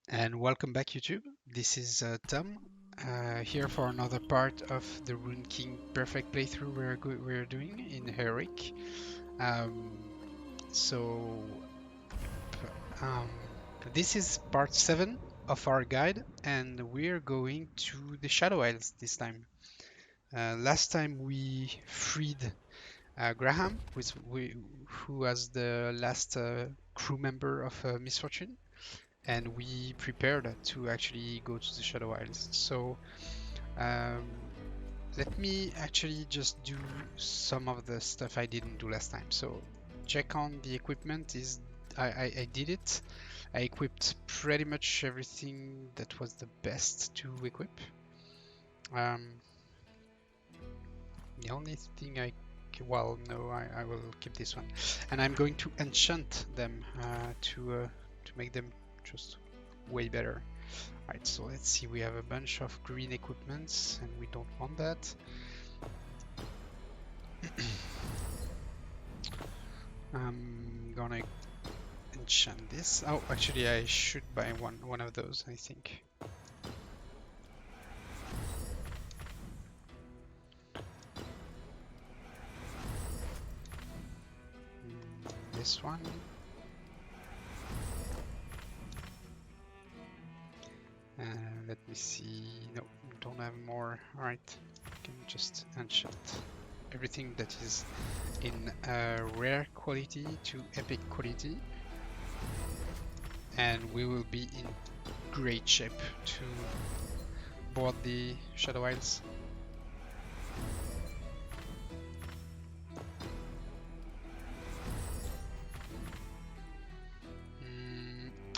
And welcome back, YouTube. This is Tom here for another part of the Rune King Perfect playthrough we're doing in Heroic. Um, so um, this is part 7 of our guide, and we're going to the Shadow Isles this time. Last time we freed Graham, who was the last crew member of Misfortune, and we prepared to actually go to the Shadow Isles. So um, let me actually just do some of the stuff I didn't do last time. So check on the equipment. I did it. I equipped pretty much everything that was the best to equip. Um, the only thing well, no, I will keep this one, and I'm going to enchant them to make them just way better. Alright, so let's see, we have a bunch of green equipments and we don't want that. I'm gonna enchant this. Oh, actually I should buy one of those, I think. This one. Let me see. No, don't have more. Alright, can just enchant everything that is in rare quality to epic quality, and we will be in great shape to board the Shadow Isles.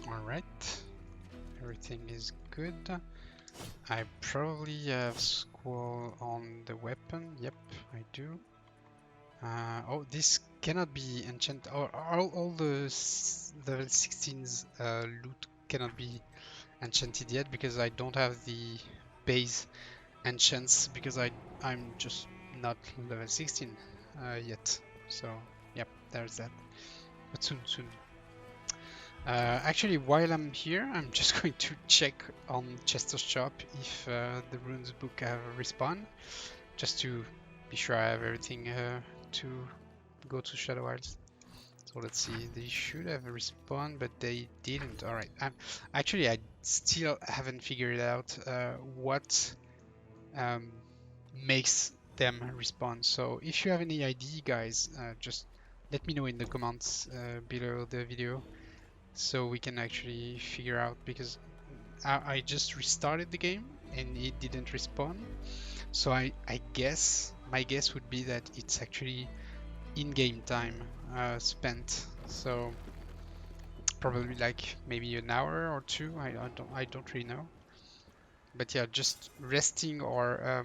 Alright, everything is good. I probably have Squall on the weapon. Yep, I do. Oh, this cannot be enchanted. All the level 16's loot cannot be enchanted yet because I don't have the base enchants because I'm just not level 16 yet. So yep, there's that. But soon. Actually, while I'm here, I'm just going to check on Chester's shop if the runes book have respawn, just to be sure I have everything to go to Shadow Isles. So let's see, they should have respawn, but they didn't. Alright, actually I still haven't figured out what makes them respawn. So if you have any idea, guys, just let me know in the comments below the video, so we can actually figure out, because I just restarted the game and it didn't respawn. So I guess, my guess would be that it's actually in-game time spent. So probably like maybe an hour or two. I don't really know. But yeah, just resting or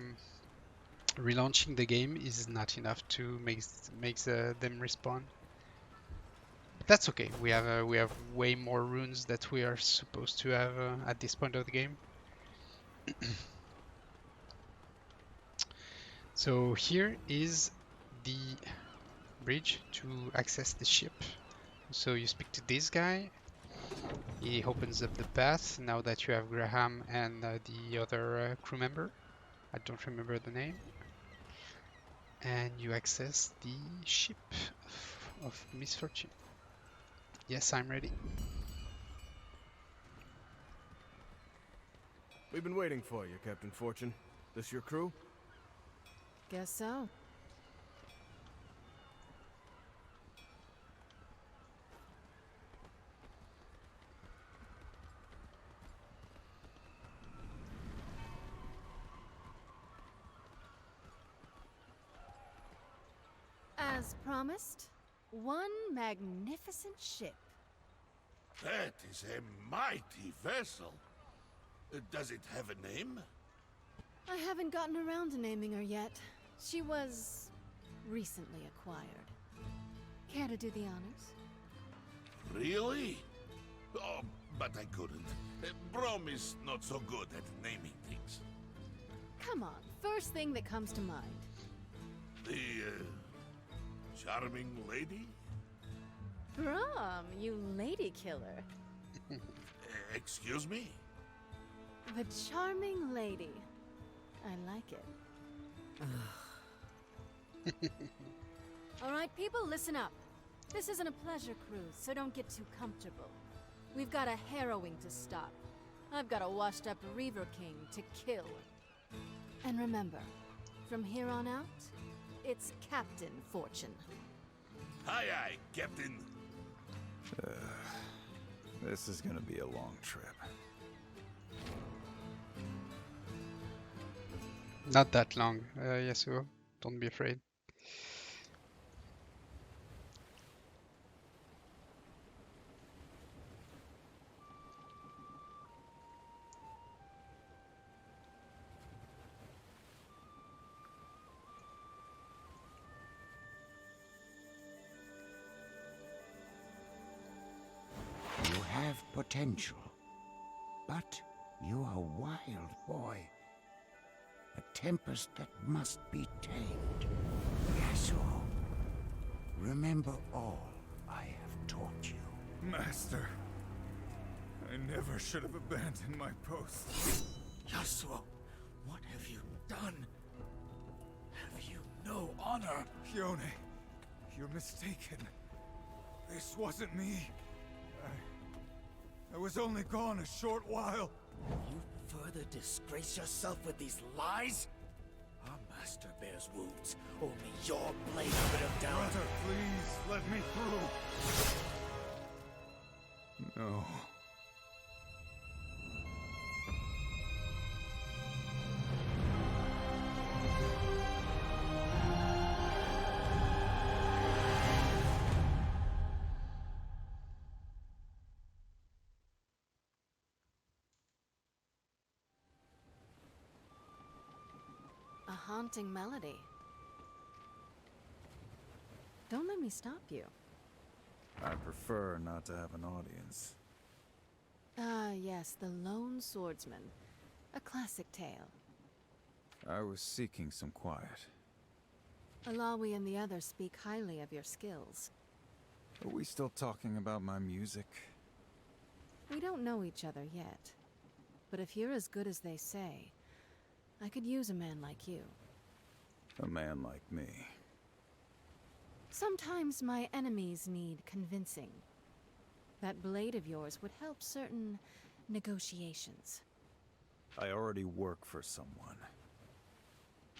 relaunching the game is not enough to make them respawn. That's okay. We have way more runes that we are supposed to have at this point of the game. So here is the bridge to access the ship. So you speak to this guy. He opens up the path now that you have Graham and the other crew member. I don't remember the name. And you access the ship of Misfortune. Yes, I'm ready. We've been waiting for you, Captain Fortune. This your crew? Guess so. As promised, one magnificent ship. That is a mighty vessel. Does it have a name? I haven't gotten around to naming her yet. She was recently acquired. Care to do the honors? Really? Oh, but I couldn't. Brom is not so good at naming things. Come on, first thing that comes to mind. The charming lady? Brom, you lady killer. Excuse me? The charming lady. I like it. All right, people, listen up. This isn't a pleasure cruise, so don't get too comfortable. We've got a harrowing to stop. I've got a washed-up Reaver King to kill. And remember, from here on out, it's Captain Fortune. Aye, aye, Captain. This is gonna be a long trip. Not that long, Yasuo. Don't be afraid. You have potential, but you are a wild boy. A tempest that must be tamed. Yasuo, remember all I have taught you. Master, I never should have abandoned my post. Yasuo, what have you done? Have you no honor? Yone, you're mistaken. This wasn't me. I was only gone a short while. You further disgrace yourself with these lies? Our master bears wounds. Only your blade could have down. Brother, please, let me through. No. A haunting melody. Don't let me stop you. I prefer not to have an audience. Ah, yes, the Lone Swordsman. A classic tale. I was seeking some quiet. Alawi and the others speak highly of your skills. Are we still talking about my music? We don't know each other yet. But if you're as good as they say, I could use a man like you. A man like me. Sometimes my enemies need convincing. That blade of yours would help certain negotiations. I already work for someone.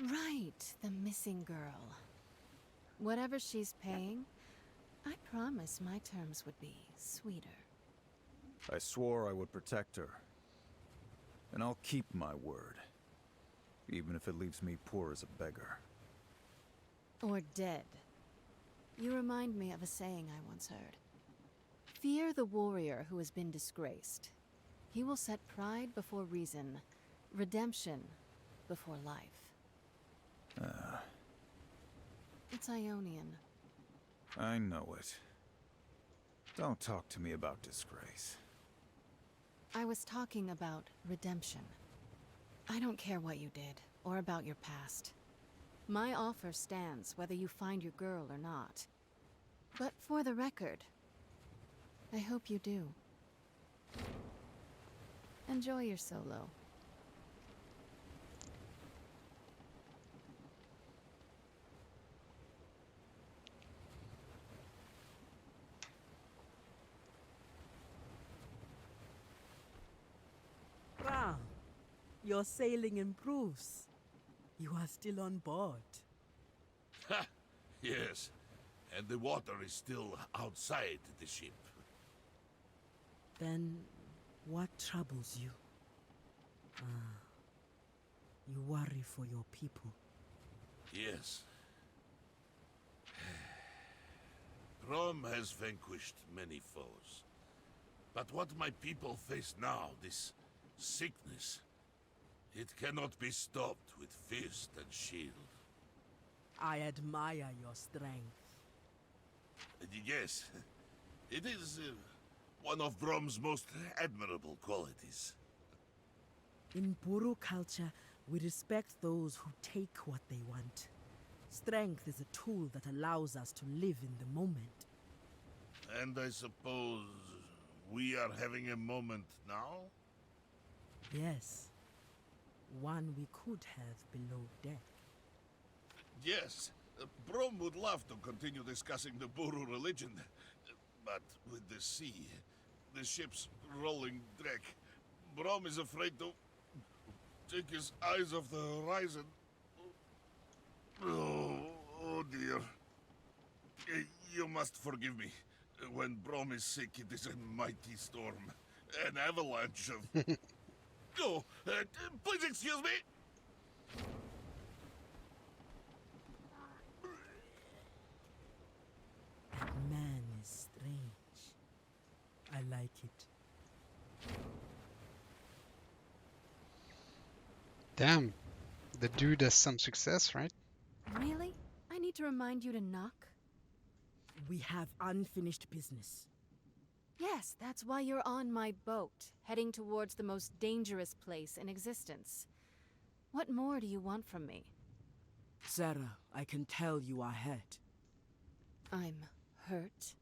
Right, the missing girl. Whatever she's paying, I promise my terms would be sweeter. I swore I would protect her. And I'll keep my word. Even if it leaves me poor as a beggar. Or dead. You remind me of a saying I once heard. Fear the warrior who has been disgraced. He will set pride before reason, redemption before life. It's Ionian. I know it. Don't talk to me about disgrace. I was talking about redemption. I don't care what you did, or about your past. My offer stands whether you find your girl or not. But for the record, I hope you do. Enjoy your solo. Wow, your sailing improves. You are still on board. Ha! Yes. And the water is still outside the ship. Then, what troubles you? You worry for your people. Yes. Rome has vanquished many foes. But what my people face now, this sickness, it cannot be stopped with fist and shield. I admire your strength. Yes, it is one of Brom's most admirable qualities. In Buru culture, we respect those who take what they want. Strength is a tool that allows us to live in the moment. And I suppose we are having a moment now? Yes. One we could have below deck. Yes, Brom would love to continue discussing the Buru religion, but with the sea, the ship's rolling deck, Brom is afraid to take his eyes off the horizon. Oh dear. You must forgive me. When Brom is sick, it is a mighty storm. An avalanche of... Oh, please excuse me! That man is strange. I like it. Damn, the dude has some success, right? Really? I need to remind you to knock? We have unfinished business. Yes, that's why you're on my boat, heading towards the most dangerous place in existence. What more do you want from me? Sarah, I can tell you are hurt. I'm hurt?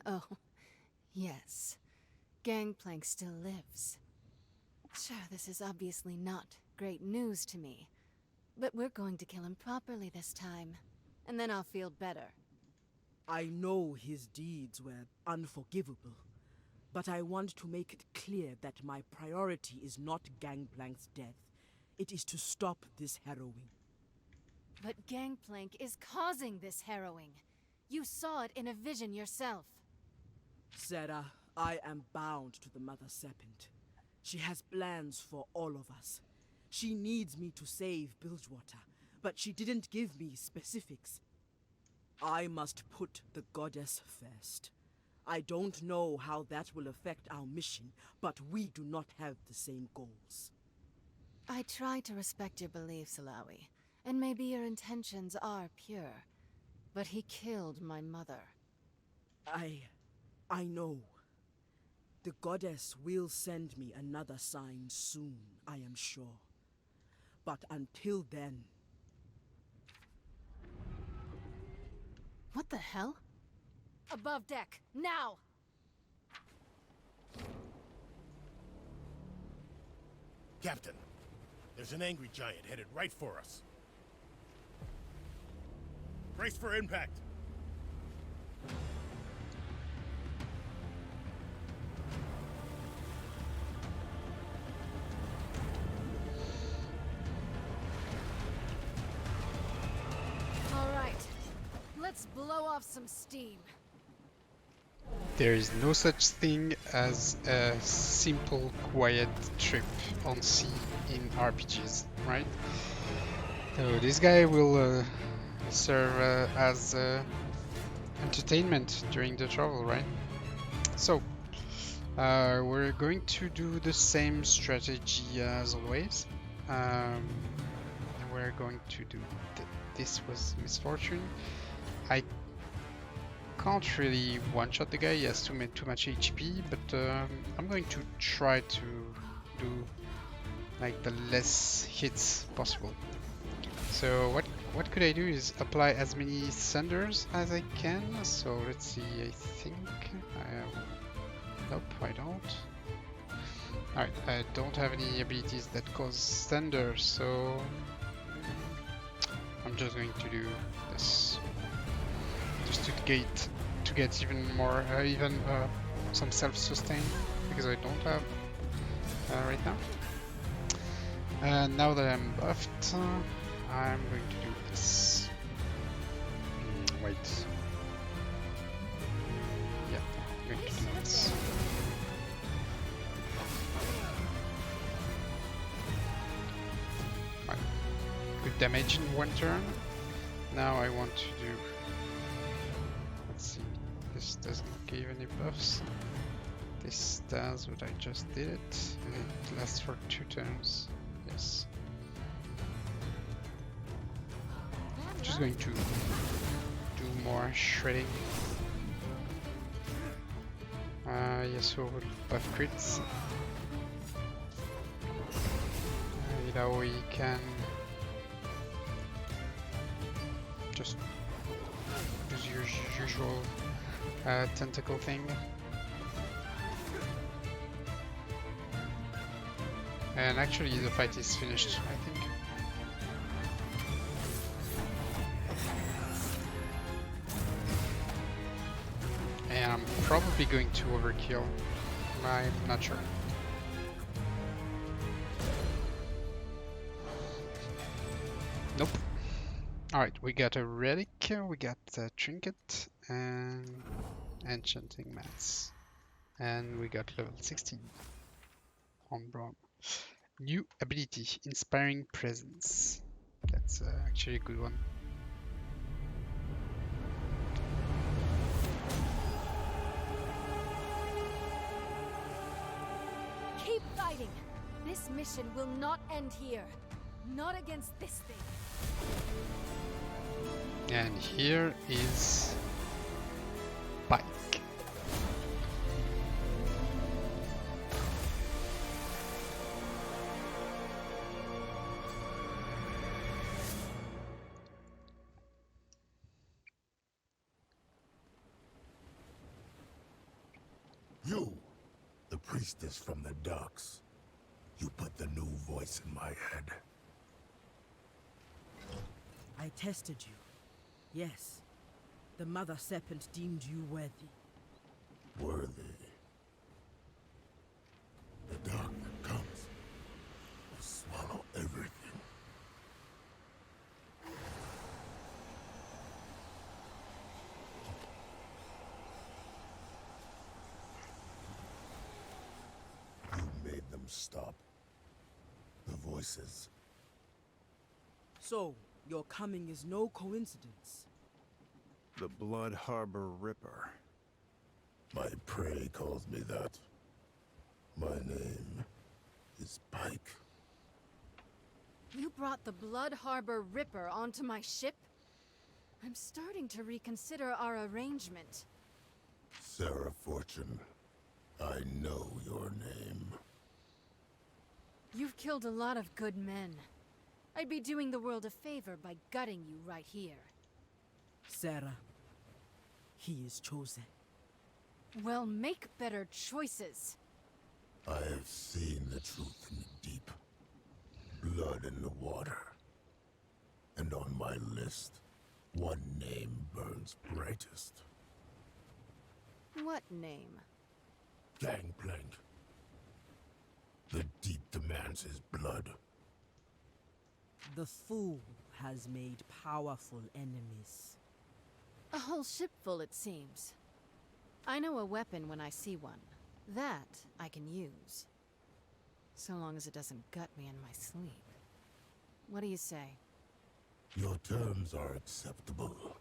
Oh, yes. Gangplank still lives. Sure, this is obviously not great news to me. But we're going to kill him properly this time. And then I'll feel better. I know his deeds were unforgivable, but I want to make it clear that my priority is not Gangplank's death. It is to stop this harrowing. But Gangplank is causing this harrowing. You saw it in a vision yourself. Sarah, I am bound to the Mother Serpent. She has plans for all of us. She needs me to save Bilgewater, but she didn't give me specifics. I must put the goddess first. I don't know how that will affect our mission, but we do not have the same goals. I try to respect your beliefs, Alawi, and maybe your intentions are pure. But he killed my mother. I know. The goddess will send me another sign soon, I am sure. But until then... What the hell? Above deck, now! Captain, there's an angry giant headed right for us. Brace for impact. All right, let's blow off some steam. There is no such thing as a simple, quiet trip on sea in RPGs, right? So this guy will serve as entertainment during the travel, right? So we're going to do the same strategy as always. And we're going to do this was misfortune. I can't really one-shot the guy, he has too much HP, but I'm going to try to do like the less hits possible. So what could I do is apply as many thunders as I can. So let's see, I think I have... Nope, I don't. Alright, I don't have any abilities that cause thunder, so I'm just going to do this. Just to get even more, some self-sustain, because I don't have right now. Now that I'm buffed, I'm going to do this. Wait. Yeah, I'm going to do this. Right. Good damage in one turn. Now I want to do... Let's see. This doesn't give any buffs. This does, but I just did it. It lasts for 2 turns. Yes. Just going to do more shredding. Yes, so we'll buff crits. We can just use your usual tentacle thing. And actually the fight is finished, I think. And I'm probably going to overkill. I'm not sure. Nope. Alright, we got a relic, we got a trinket, and enchanting mats. And we got level 16 on Brom. New ability, Inspiring Presence. That's actually a good one. Keep fighting! This mission will not end here. Not against this thing. And here is Pyke. You, the priestess from the docks. You put the new voice in my head. I tested you. Yes. The Mother Serpent deemed you worthy. Worthy. The dark that comes will swallow everything. You made them stop. The voices. So, your coming is no coincidence. The Blood Harbour Ripper. My prey calls me that. My name is Pyke. You brought the Blood Harbour Ripper onto my ship? I'm starting to reconsider our arrangement. Sarah Fortune, I know your name. You've killed a lot of good men. I'd be doing the world a favor by gutting you right here. Sarah, he is chosen. Well, make better choices. I have seen the truth in the deep. Blood in the water. And on my list, one name burns brightest. What name? Gangplank. The deep demands his blood. The fool has made powerful enemies. A whole ship full, it seems. I know a weapon when I see one. That I can use. So long as it doesn't gut me in my sleep. What do you say? Your terms are acceptable.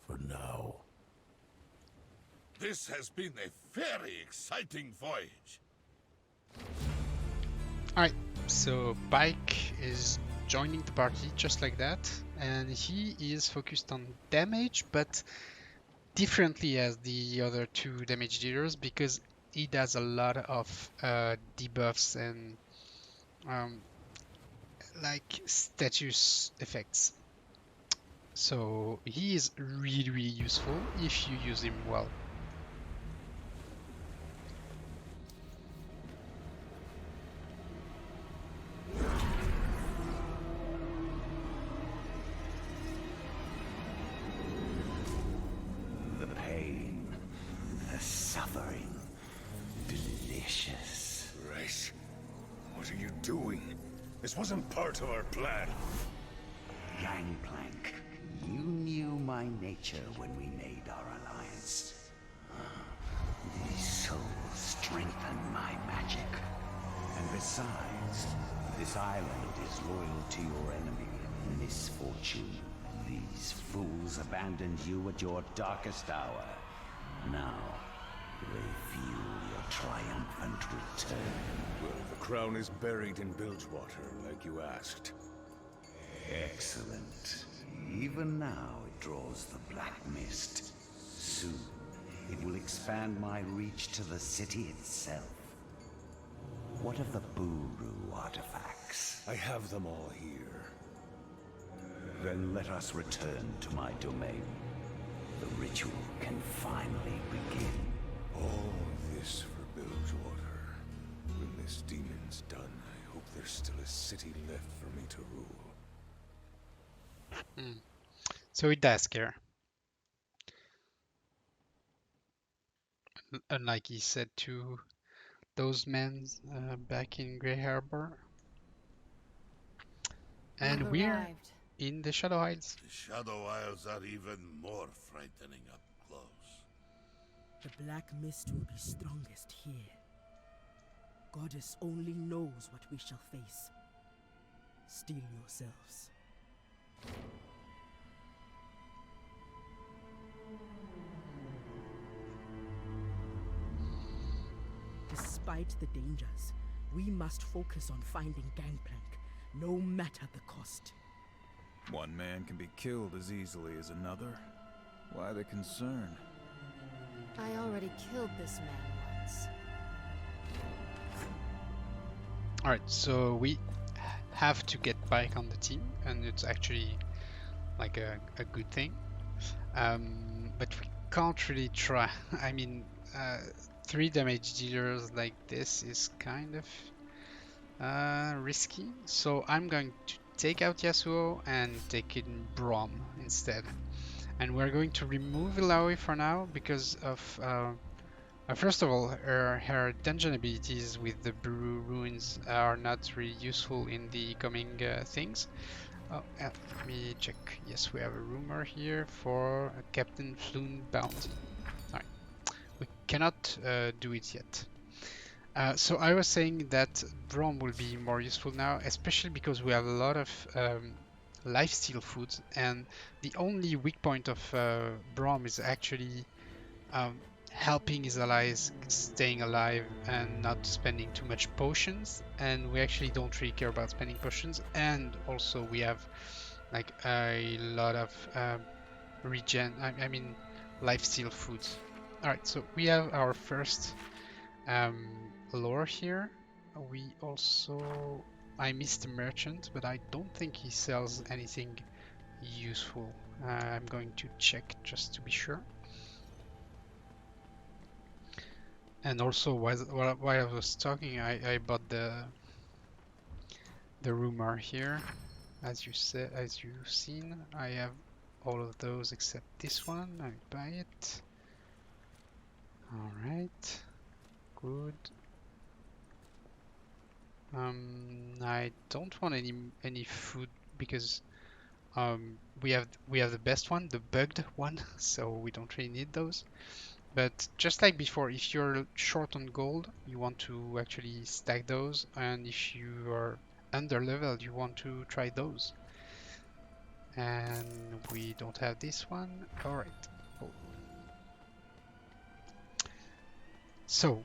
For now. This has been a very exciting voyage. Alright, so Pyke is joining the party just like that, and he is focused on damage, but differently as the other two damage dealers because he does a lot of debuffs and like status effects. So he is really, really useful if you use him well. The pain, the suffering, delicious. Race, what are you doing? This wasn't part of our plan. Gangplank, you knew my nature when we made our alliance. These souls strengthen my magic. And besides, this island is loyal to your enemy, Misfortune. These fools abandoned you at your darkest hour. Now, they fuel your triumphant return. Well, the crown is buried in Bilgewater, like you asked. Excellent. Even now it draws the black mist. Soon, it will expand my reach to the city itself. What of the Buru artifacts? I have them all here. Then let us return to my domain. The ritual can finally begin. All this for Bilgewater. When this demon everything's done, I hope there's still a city left for me to rule. So it does care. Unlike he said to those men back in Grey Harbour. And You've we're arrived. in the Shadow Isles. The Shadow Isles are even more frightening up close. The black mist will be strongest here. Goddess only knows what we shall face. Steel yourselves. Despite the dangers, we must focus on finding Gangplank, no matter the cost. One man can be killed as easily as another. Why the concern? I already killed this man once. Alright, so we have to get Pyke on the team, and it's actually like a good thing. But we can't really try. I mean, 3 damage dealers like this is kind of risky. So I'm going to take out Yasuo and take in Braum instead. And we're going to remove Ilaoi for now because of first of all, her dungeon abilities with the Brew Ruins are not really useful in the coming things. Oh, let me check. Yes, we have a rumor here for a Captain Floon bounty. Alright, we cannot do it yet. So I was saying that Braum will be more useful now, especially because we have a lot of lifesteal food, and the only weak point of Braum is actually helping his allies staying alive and not spending too much potions, and we actually don't really care about spending potions, and also we have like a lot of regen, I mean lifesteal food. Alright, so we have our first lore here. We also, I missed the merchant, but I don't think he sells anything useful. I'm going to check just to be sure. And also, while I was talking, I bought the rumor here. As you said, as you've seen, I have all of those except this one. I buy it. All right, good. I don't want any food because we have the best one, the bugged one, so we don't really need those. But just like before, if you're short on gold, you want to actually stack those, and if you are under leveled, you want to try those. And we don't have this one. All right. Cool. So,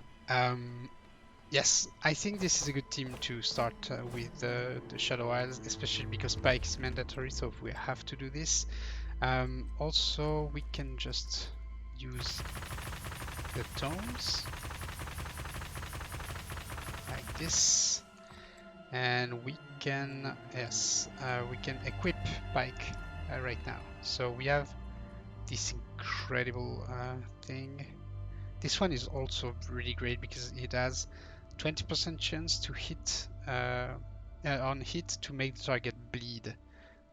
yes, I think this is a good team to start with the Shadow Isles, especially because Pyke is mandatory, so we have to do this. Also, we can just use the tomes like this, and we can, yes, we can equip Pyke right now. So we have this incredible thing. This one is also really great because it has 20% chance to hit on hit to make the target bleed,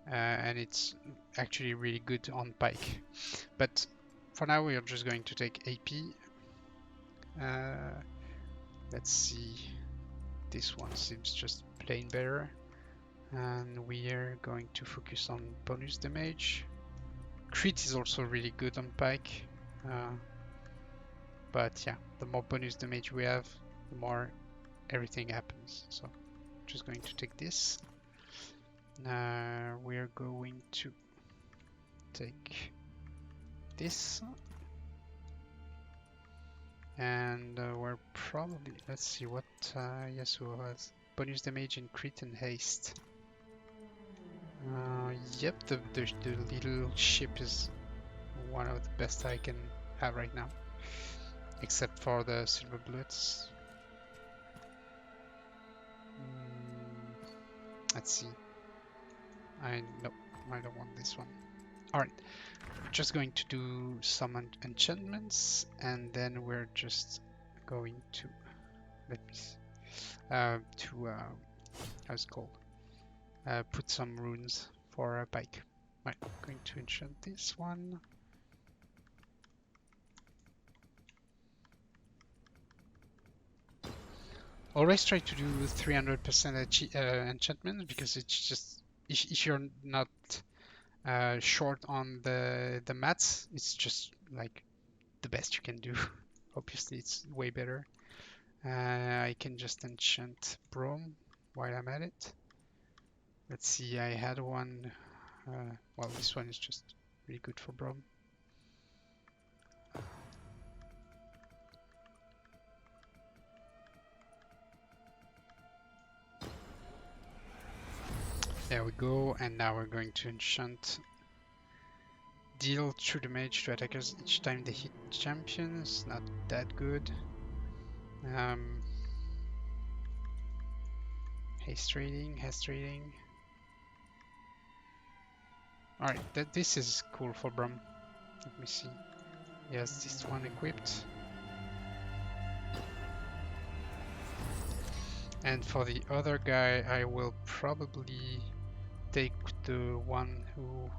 and it's actually really good on Pyke. But for now, we are just going to take AP. Let's see. This one seems just plain better, and we are going to focus on bonus damage. Crit is also really good on Pyke, but yeah, the more bonus damage we have, the more everything happens. So just going to take this. We are going to take this, and we're probably, let's see what Yasuo has. Bonus damage in crit and haste. Yep, the little ship is one of the best I can have right now, except for the silver bullets. Let's see. No, I don't want this one. Alright, we're just going to do some enchantments, and then we're just going to, let me see. to how's it called? Put some runes for a Pyke. Right, going to enchant this one. Always try to do 300% enchantment, because it's just if you're not short on the mats, it's just like the best you can do. Obviously, it's way better. I can just enchant Brome while I'm at it. Let's see, I had one. Well, this one is just really good for Brome. There we go, and now we're going to enchant deal true damage to attackers each time they hit champions. Not that good. Haste rating. Alright, this is cool for Brum. Let me see. He has this one equipped. And for the other guy, I will probably take the one who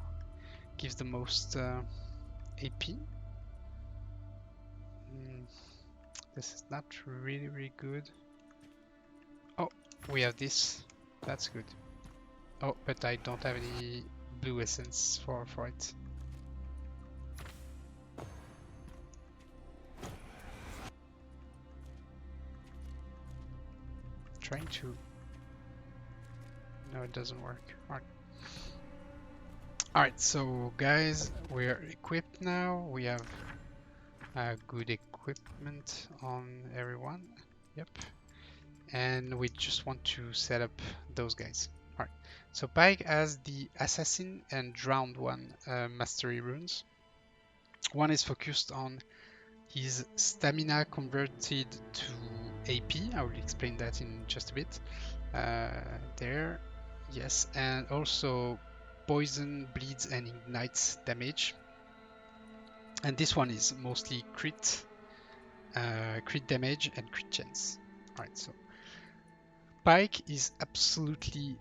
gives the most AP. This is not really good. Oh, we have this. That's good. Oh, but I don't have any blue essence for it. Trying to... No, it doesn't work. Alright, so guys, we're equipped now. We have good equipment on everyone. Yep. And we just want to set up those guys. Alright, so Pyke has the Assassin and Drowned one mastery runes. One is focused on his stamina converted to AP. I will explain that in just a bit. There, yes, and also poison, bleeds, and ignites damage. And this one is mostly crit damage and crit chance. Alright, so Pyke is absolutely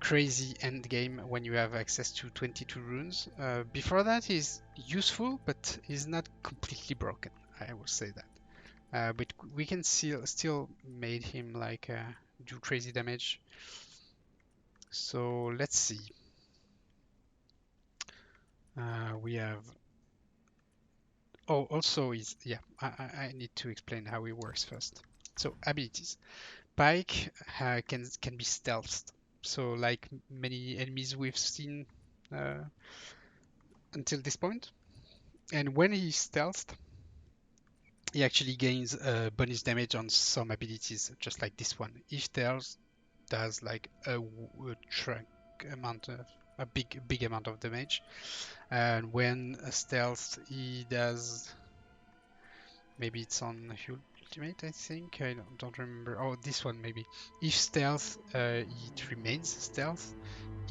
crazy endgame when you have access to 22 runes. Before that, he's useful, but he's not completely broken. I will say that. But we can still made him like do crazy damage. So let's see. We have. Oh, also is I need to explain how it works first. So abilities. Pyke can be stealthed. So like many enemies we've seen until this point. And when he's stealthed, he actually gains bonus damage on some abilities, just like this one. Each stealth does like a big amount of damage. And when a stealth, he does, maybe it's on ultimate, I think. I don't remember. Oh, this one maybe. If stealth, it remains stealth.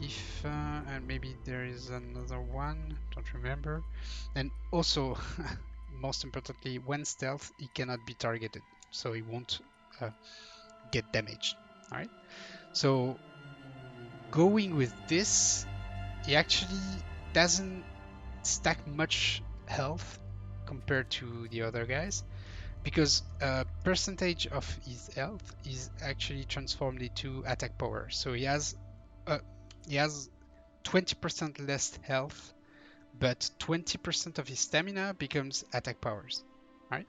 If and maybe there is another one, don't remember. And also, most importantly, when stealth, he cannot be targeted, so he won't get damaged. All right. So going with this, he actually doesn't stack much health compared to the other guys, because percentage of his health is actually transformed into attack power. So he has 20% less health, but 20% of his stamina becomes attack powers. Right?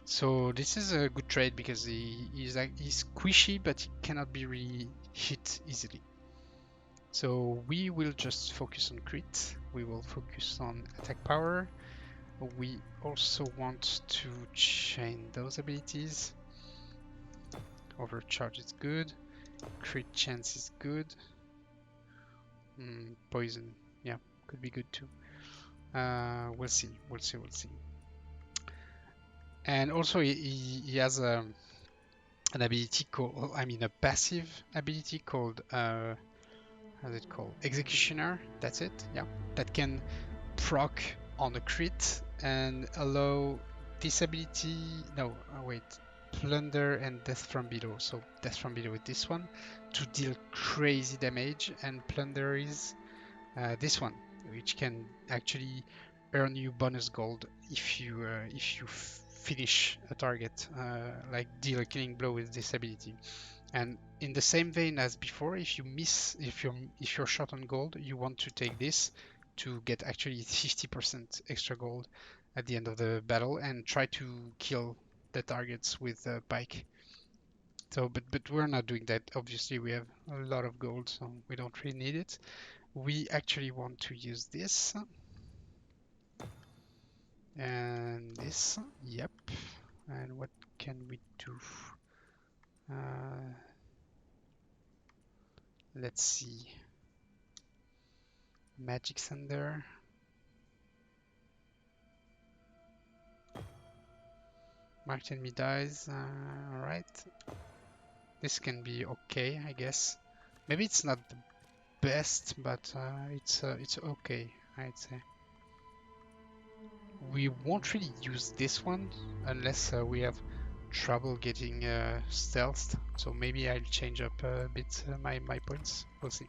So this is a good trade, because he's squishy, but he cannot be really hit easily. So we will just focus on crit. We will focus on attack power. We also want to chain those abilities. Overcharge is good. Crit chance is good. Poison, yeah, could be good too. We'll see. And also he has an ability called, a passive ability called, how's it called? Executioner. That's it. Yeah, that can proc on a crit and allow this ability. No, wait. Plunder and Death from Below. So Death from Below is this one to deal crazy damage, and Plunder is this one, which can actually earn you bonus gold if you finish a target, like deal a killing blow with this ability. And in the same vein as before, if you're short on gold, you want to take this to get actually 50% extra gold at the end of the battle and try to kill the targets with Pyke. So, but we're not doing that. Obviously, we have a lot of gold, so we don't really need it. We actually want to use this and this. Yep. And what can we do? Let's see. Magic Thunder. Marked enemy dies. Alright. This can be okay, I guess. Maybe it's not the best, but it's okay, I'd say. We won't really use this one unless we have trouble getting stealthed. So maybe I'll change up a bit my points. We'll see.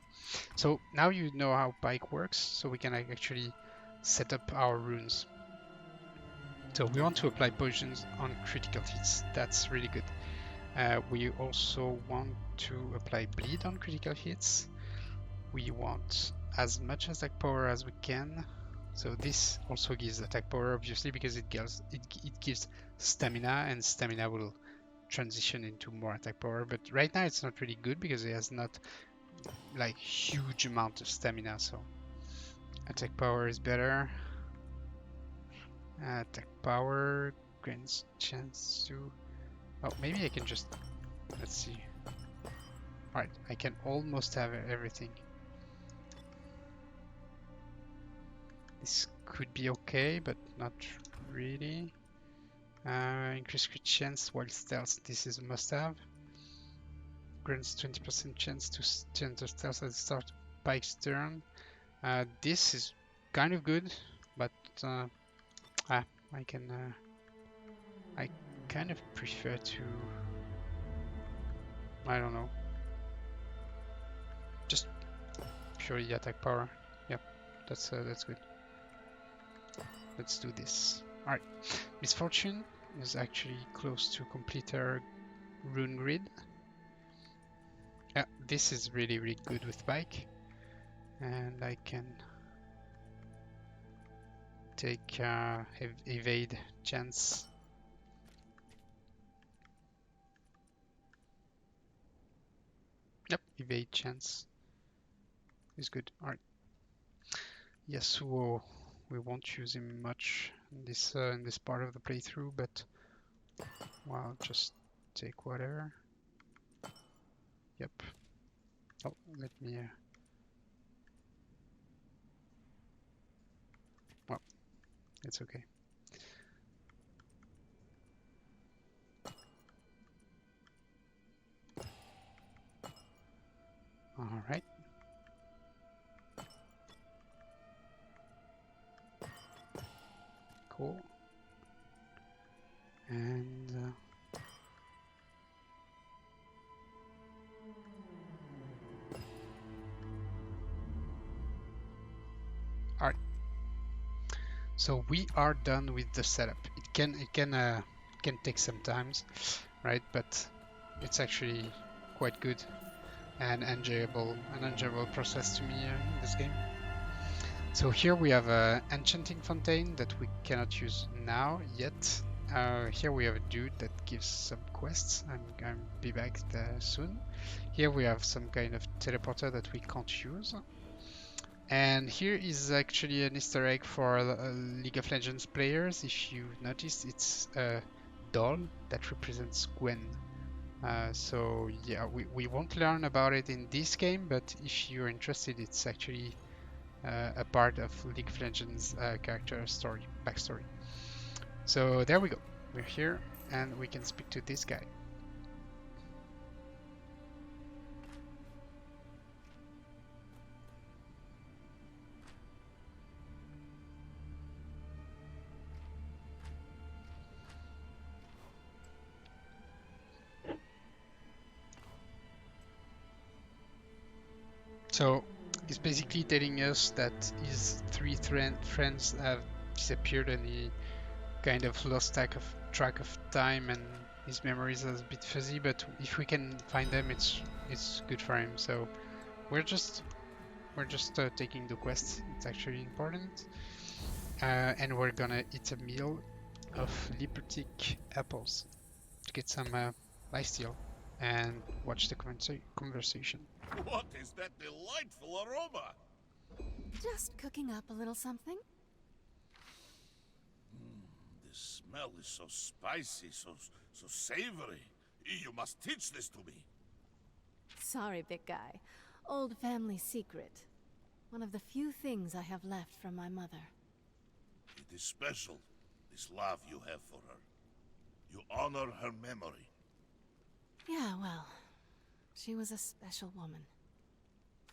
So now you know how Pyke works, so we can actually set up our runes. So we want to apply potions on critical hits. That's really good. We also want to apply bleed on critical hits. We want as much attack power as we can. So this also gives attack power, obviously, because it gives stamina, and stamina will transition into more attack power. But right now it's not really good because it has not like huge amount of stamina. So attack power is better. Attack power grants chance to. Oh, maybe I can just. Let's see. Alright, I can almost have everything. This could be okay, but not really. Increase crit chance while stealth. This is a must-have. Grants 20% chance to enter stealth at the start of Pyke's turn. This is kind of good, but I kind of prefer to. I don't know. Just purely attack power. Yep, that's good. Let's do this. Alright, Misfortune is actually close to complete our rune grid. Yeah, this is really good with Pyke. And I can take evade chance. Yep, evade chance is good. Alright. Yasuo, we won't use him much in this part of the playthrough, but well, just take whatever. Yep. Oh, let me. Well, it's okay. All right. Cool. And all right. So we are done with the setup. It can take some times, right? But it's actually quite good and an enjoyable process to me in this game. So here we have an enchanting fontaine that we cannot use now yet. Here we have a dude that gives some quests. I'm going to be back there soon. Here we have some kind of teleporter that we can't use. And here is actually an Easter egg for League of Legends players. If you notice, it's a doll that represents Gwen. So yeah, we won't learn about it in this game, but if you're interested, it's actually a part of League of Legends character story, backstory. So there we go. We're here, and we can speak to this guy. So he's basically telling us that his three friends have disappeared and he kind of lost track of time and his memories are a bit fuzzy, but if we can find them, it's good for him. So we're just taking the quest. It's actually important, and we're gonna eat a meal of Libertic apples to get some lifesteal and watch the conversation. What is that delightful aroma? Just cooking up a little something. The smell is so spicy, so savory. You must teach this to me. Sorry, big guy. Old family secret. One of the few things I have left from my mother. It is special, this love you have for her. You honor her memory. Yeah, well, she was a special woman.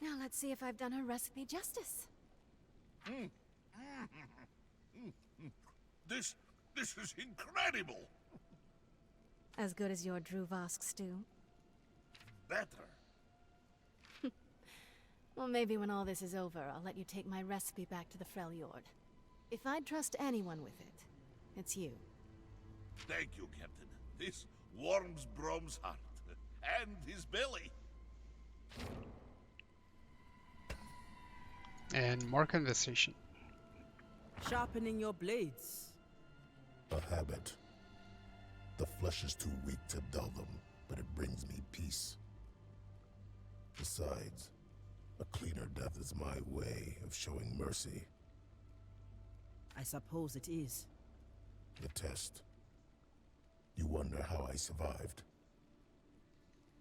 Now let's see if I've done her recipe justice. This is incredible. As good as your Druvask stew? Better. Well, maybe when all this is over, I'll let you take my recipe back to the Freljord. If I'd trust anyone with it, it's you. Thank you, Captain. This warms Brom's heart. And his belly. And more conversation. Sharpening your blades. A habit. The flesh is too weak to dull them, but it brings me peace. Besides, a cleaner death is my way of showing mercy. I suppose it is. The test. You wonder how I survived.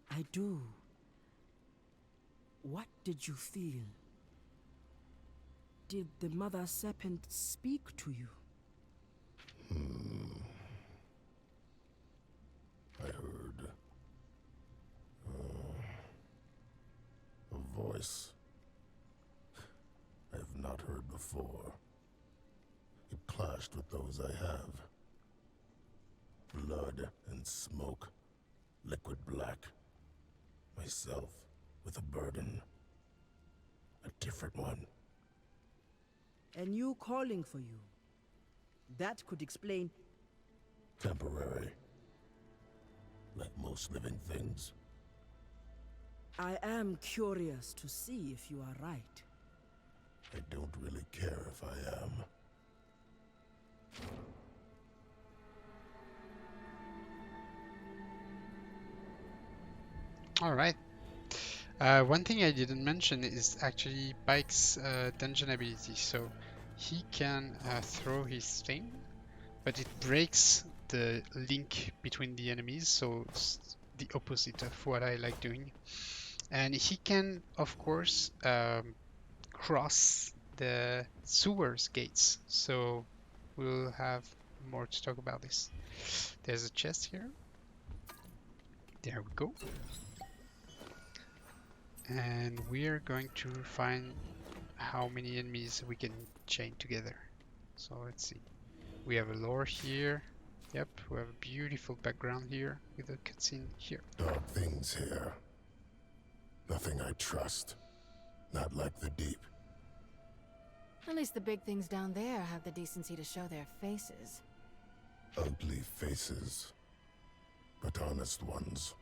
I do. What did you feel? Did the Mother Serpent speak to you? I heard a voice I have not heard before. It clashed with those I have. Blood and smoke, liquid black. Myself with a burden. A different one. And you calling for you. That could explain... Temporary. Like most living things. I am curious to see if you are right. I don't really care if I am. Alright. One thing I didn't mention is actually Pyke's dungeon ability. So he can throw his thing, but it breaks the link between the enemies, so it's the opposite of what I like doing. And he can, of course, cross the sewers gates. So we'll have more to talk about this. There's a chest here. There we go. And we're going to find how many enemies we can chain together. So let's see. We have a lore here. Yep, we have a beautiful background here with a cutscene here. Dark things here. Nothing I trust. Not like the deep. At least the big things down there have the decency to show their faces. Ugly faces. But honest ones.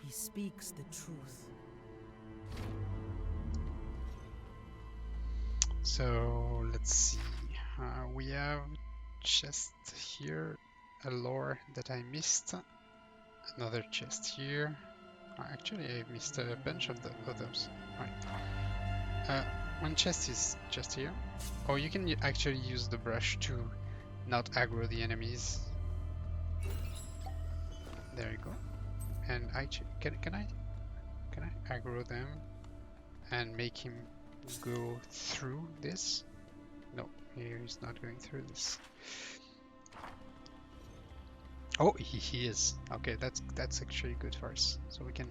He speaks the truth. So let's see. We have chest here, a lore that I missed. Another chest here. Actually, I missed a bunch of those. Right. One chest is just here. Oh, you can actually use the brush to not aggro the enemies. There you go. And actually, can I aggro them and make him go through this? No, he's not going through this. Oh, he is. Okay, that's actually good for us. So we can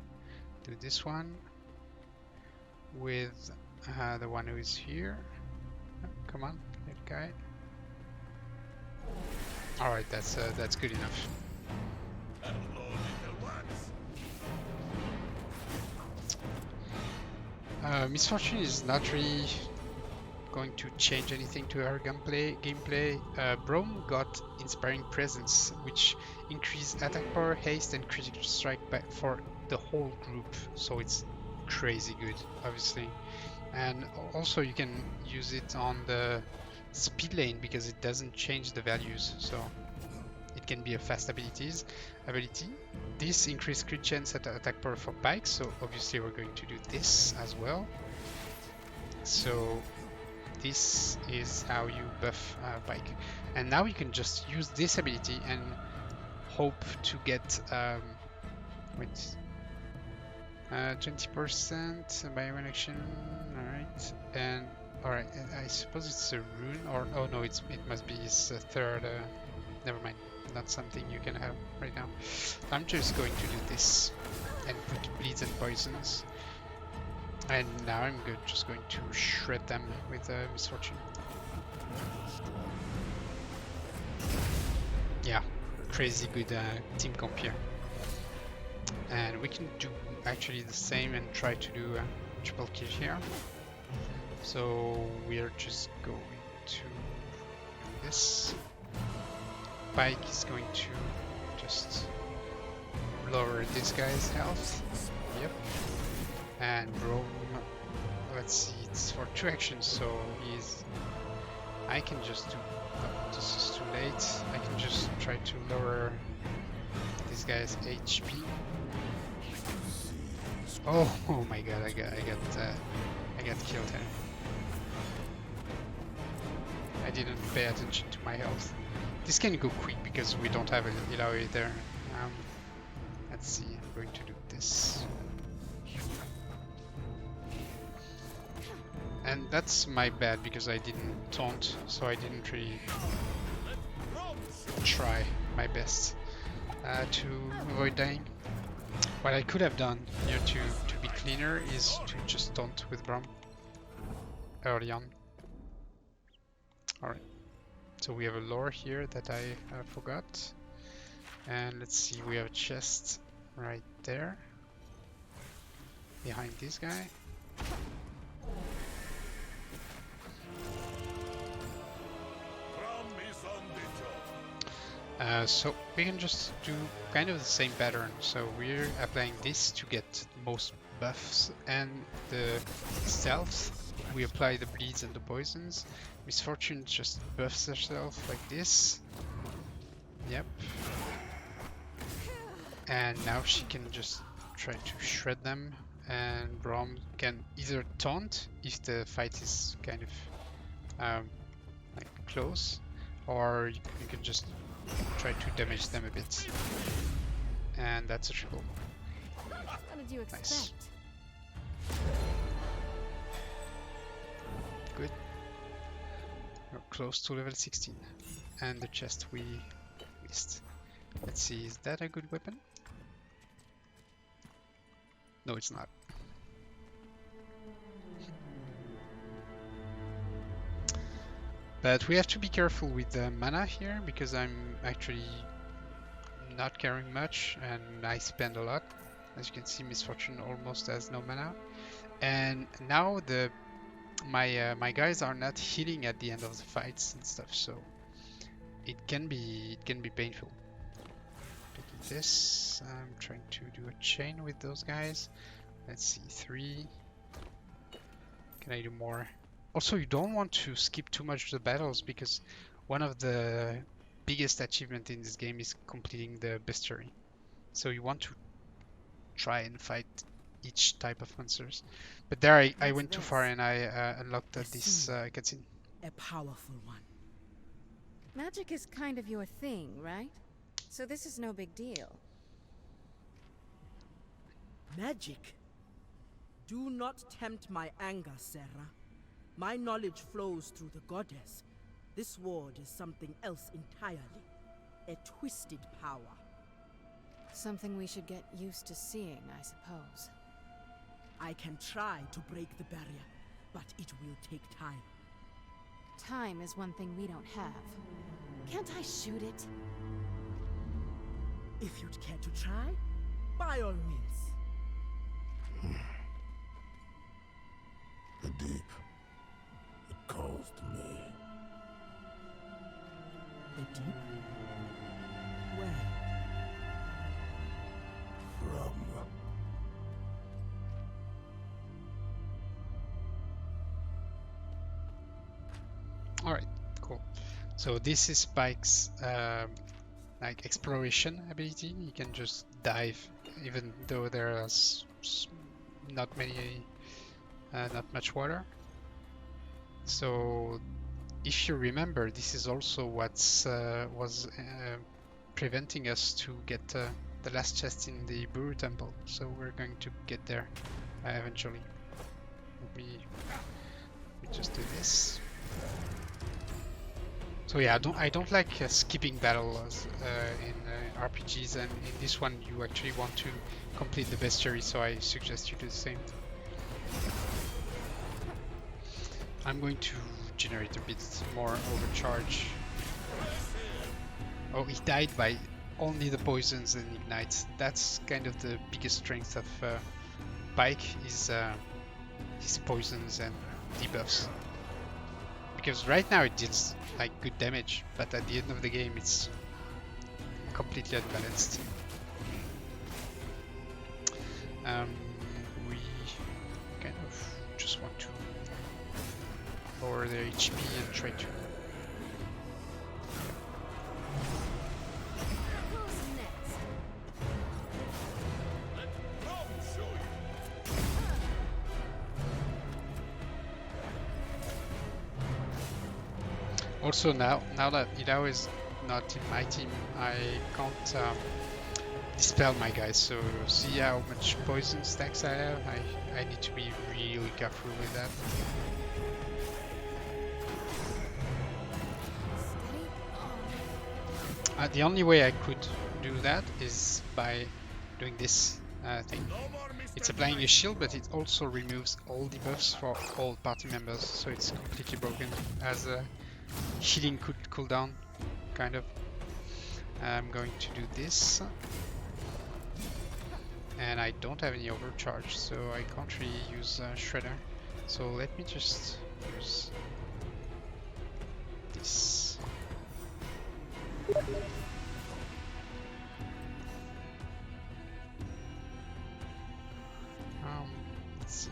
do this one with the one who is here. Oh, come on, that guy. All right, that's good enough. Hello, little ones. Misfortune is not really going to change anything to her gameplay. Brome got Inspiring Presence, which increased attack power, haste, and critical strike for the whole group. So it's crazy good, obviously. And also you can use it on the speed lane because it doesn't change the values. So it can be a fast ability. This increased crit chance at attack power for Pyke, so obviously we're going to do this as well. So this is how you buff Pyke. And now you can just use this ability and hope to get 20% by one action. Alright, and alright, I suppose it's a rune, or oh no, it must be his third. Never mind, not something you can have right now. I'm just going to do this and put bleeds and poisons. And now I'm just going to shred them with Misfortune. Yeah, crazy good team comp here. And we can do actually the same and try to do a triple kill here. So we are just going to do this. Pyke is going to just lower this guy's health. Yep. And Brome, let's see, it's for 2 actions, so I can just do, oh, this is too late. I can just try to lower this guy's HP. Oh my god, I got killed here. I didn't pay attention to my health. This can go quick because we don't have a Ilaoi there. Let's see, I'm going to do this. And that's my bad because I didn't taunt, so I didn't really try my best to avoid dying. What I could have done here to be cleaner is to just taunt with Brome early on. Alright, so we have a lore here that I forgot. And let's see, we have a chest right there behind this guy. So we can just do kind of the same pattern. So we're applying this to get most buffs and the stealth. We apply the bleeds and the poisons. Misfortune just buffs herself like this. Yep. And now she can just try to shred them. And Brome can either taunt if the fight is kind of like close, or you can just try to damage them a bit. And that's a triple. What did you expect? Nice. Good. We're close to level 16. And the chest we missed. Let's see, is that a good weapon? No, it's not. But we have to be careful with the mana here because I'm actually not carrying much and I spend a lot. As you can see, Misfortune almost has no mana. And now my guys are not healing at the end of the fights and stuff, so it can be painful. Taking this, I'm trying to do a chain with those guys. Let's see, 3. Can I do more? Also, you don't want to skip too much the battles because one of the biggest achievements in this game is completing the bestiary. So you want to try and fight each type of monsters. But there I went too far and I unlocked this cutscene. A powerful one. Magic is kind of your thing, right? So this is no big deal. Magic? Do not tempt my anger, Serra. My knowledge flows through the goddess. This ward is something else entirely. A twisted power. Something we should get used to seeing, I suppose. I can try to break the barrier, but it will take time. Time is one thing we don't have. Can't I shoot it? If you'd care to try, by all means. All right, cool. So this is Pyke's like exploration ability. He can just dive, even though there's not much water. So if you remember, this is also what's was preventing us to get the last chest in the Buru Temple. So we're going to get there eventually. Let me just do this. So yeah, I don't like skipping battles in RPGs, and in this one you actually want to complete the bestiary, so I suggest you do the same. I'm going to generate a bit more overcharge. Oh, he died by only the poisons and ignites. That's kind of the biggest strength of Pyke, is his poisons and debuffs. Because right now it deals like good damage, but at the end of the game it's completely unbalanced. We kind of just want to lower their HP and try to... Also now that Ilao is not in my team, I can't dispel my guys, so see how much poison stacks I have? I need to be really careful with that. The only way I could do that is by doing this thing. It's applying a shield, but it also removes all debuffs for all party members, so it's completely broken as a healing cooldown, kind of. I'm going to do this. And I don't have any overcharge, so I can't really use Shredder. So let me just use this. Let's see.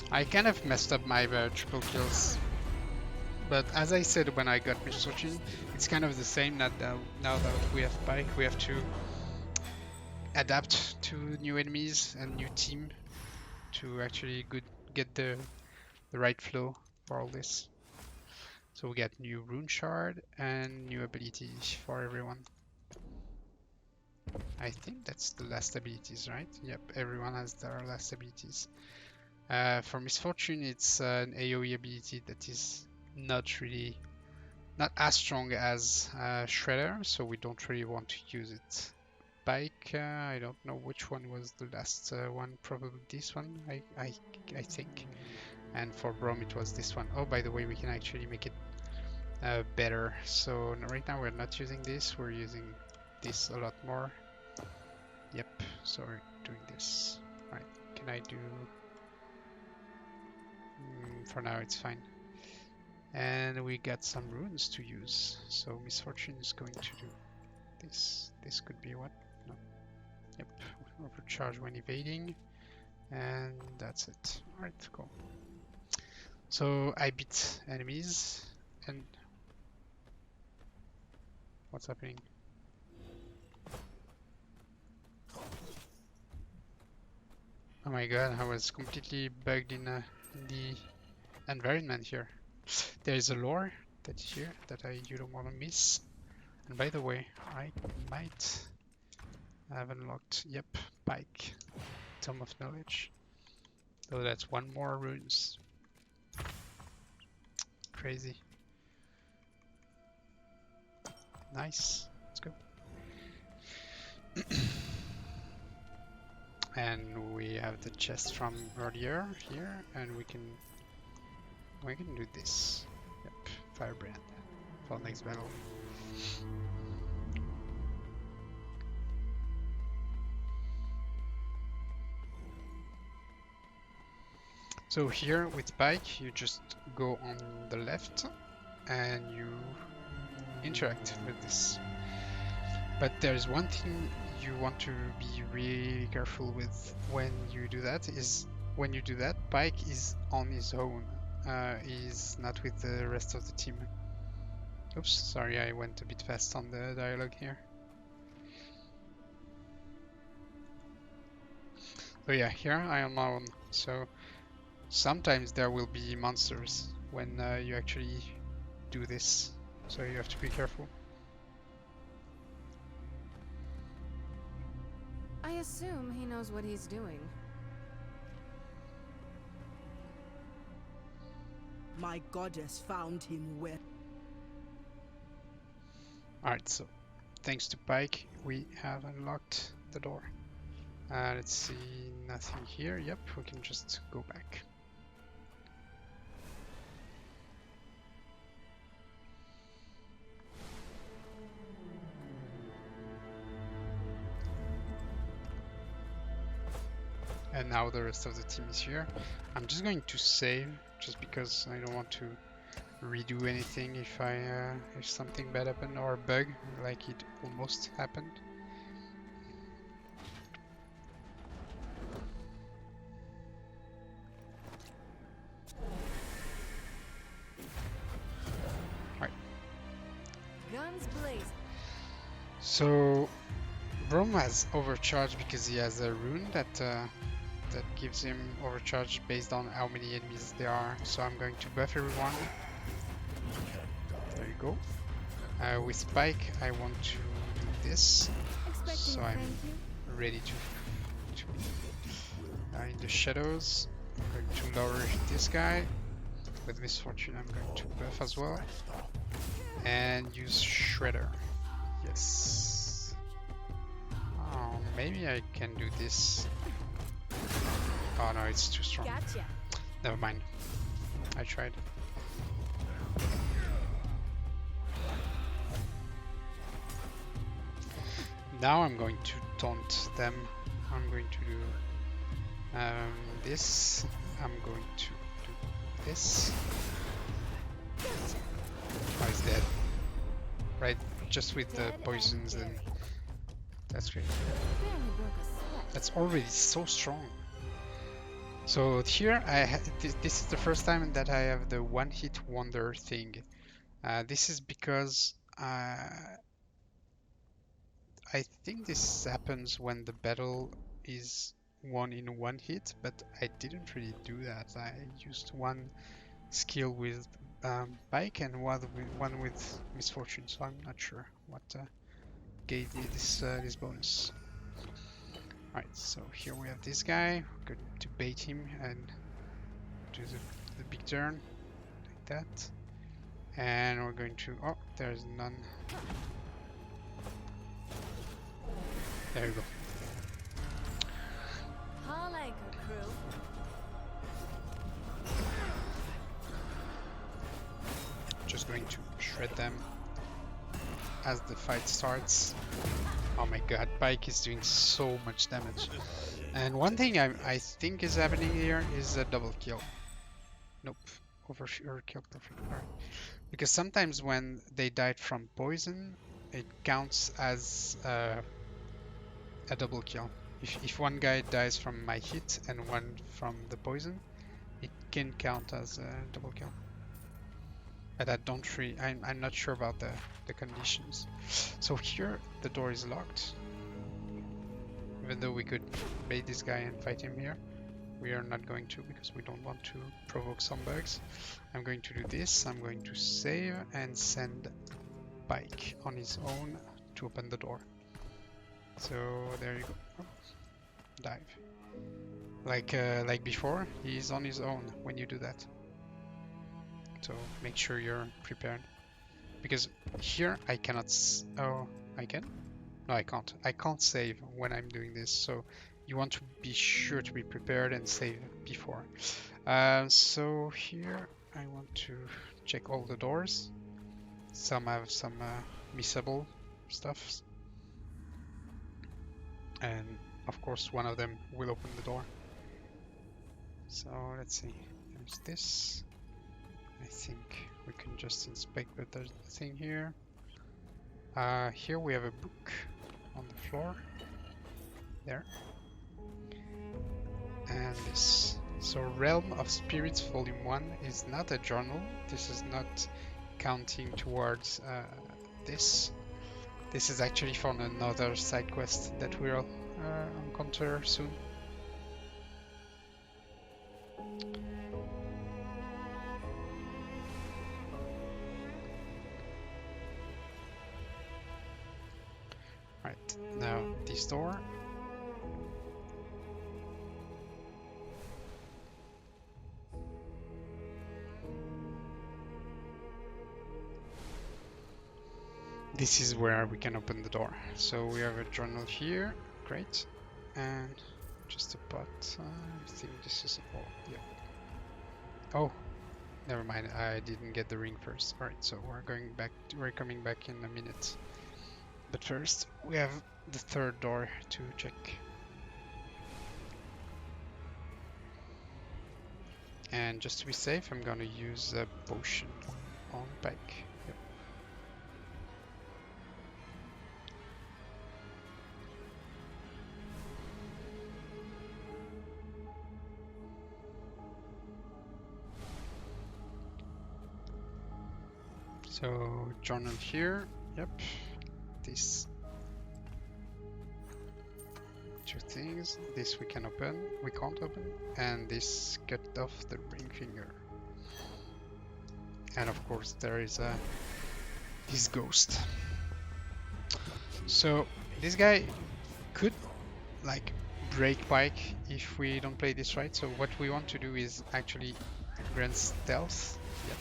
I kind of messed up my triple kills, but as I said when I got Misfortune, it's kind of the same. Now that we have Pyke, we have to adapt to new enemies and new team to actually get the right flow for all this. So we get new rune shard and new abilities for everyone. I think that's the last abilities, right? Yep, everyone has their last abilities. For Misfortune, it's an AoE ability that is not as strong as Shredder, so we don't really want to use it. Pyke, I don't know which one was the last one, probably this one, I think. And for Brom it was this one. Oh, by the way, we can actually make it better. So right now we're not using this, we're using this a lot more. Yep, so we're doing this. Right, can I do... for now it's fine. And we got some runes to use, so Misfortune is going to do this. This could be what? No. Yep, overcharge when evading, and that's it. Alright, cool. So I beat enemies, and what's happening? Oh my god, I was completely bugged in the environment here. There's a lore that's here that you don't want to miss. And by the way, I might have unlocked, yep, Pyke, Tome of Knowledge. So that's one more runes. Crazy. Nice. Let's go. And we have the chest from earlier here, and we can do this. Yep, Firebrand for next battle. So here with Pyke, you just go on the left and you interact with this. But there's one thing you want to be really careful with when you do that is when you do that, Pyke is on his own. He's not with the rest of the team. Oops, sorry, I went a bit fast on the dialogue here. So yeah, here I am alone. So sometimes there will be monsters when you actually do this. So you have to be careful. I assume he knows what he's doing. My goddess found him where. Alright, so thanks to Pyke, we have unlocked the door. Let's see, nothing here. Yep, we can just go back. And now the rest of the team is here. I'm just going to save, just because I don't want to redo anything if something bad happened or a bug like it almost happened. Right. Guns blazing. So Brom has overcharged because he has a rune that gives him overcharge based on how many enemies there are. So I'm going to buff everyone. There you go. With Pyke, I want to do this, so I'm ready to be in the shadows. I'm going to lower this guy. With Misfortune, I'm going to buff as well, and use Shredder. Yes. Oh, maybe I can do this. Oh no, it's too strong. Gotcha. Never mind. I tried. Now I'm going to taunt them. I'm going to do this. I'm going to do this. Oh, he's dead. Right, just with the poisons and that's great. Barely broke a sweat. That's already so strong. So here this is the first time that I have the one-hit wonder thing. This is because I think this happens when the battle is won in one hit, but I didn't really do that. I used one skill with Pyke and one with Misfortune, so I'm not sure what gave me this bonus. Alright, so here we have this guy. We're going to bait him and do the big turn like that. And we're going to... oh, there's none. There you go. Haul anchor, crew. Just going to shred them as the fight starts. Oh my god, Pyke is doing so much damage. And one thing I think is happening here is a double kill. Nope. Overkill, perfect. Alright. Because sometimes when they died from poison, it counts as a double kill. If one guy dies from my hit and one from the poison, it can count as a double kill. But I don't really, I'm not sure about the conditions. So here the door is locked. Even though we could bait this guy and fight him here, we are not going to because we don't want to provoke some bugs. I'm going to do this. I'm going to save and send Pyke on his own to open the door. So there you go. Oh, dive. Like before, he's on his own when you do that. So make sure you're prepared. Because here I cannot. Oh, I can? No, I can't. I can't save when I'm doing this. So you want to be sure to be prepared and save before. So here I want to check all the doors. Some have some missable stuff. And of course one of them will open the door. So let's see. There's this. I think we can just inspect, but there's nothing here. Here we have a book on the floor. There. And this. So Realm of Spirits Volume 1 is not a journal. This is not counting towards this. This is actually from another side quest that we'll encounter soon. Right, now this door. This is where we can open the door. So we have a journal here, great, and just a pot. I think this is a ball. Yeah. Oh, never mind. I didn't get the ring first. All right, so we're going back. We're coming back in a minute. But first, we have the third door to check. And just to be safe, I'm gonna use a potion on Pyke. Yep. So journal here. Yep. These two things. This we can open. We can't open. And this cut off the ring finger. And of course there is this ghost. So this guy could like break Pyke if we don't play this right. So what we want to do is actually grant stealth. Yep.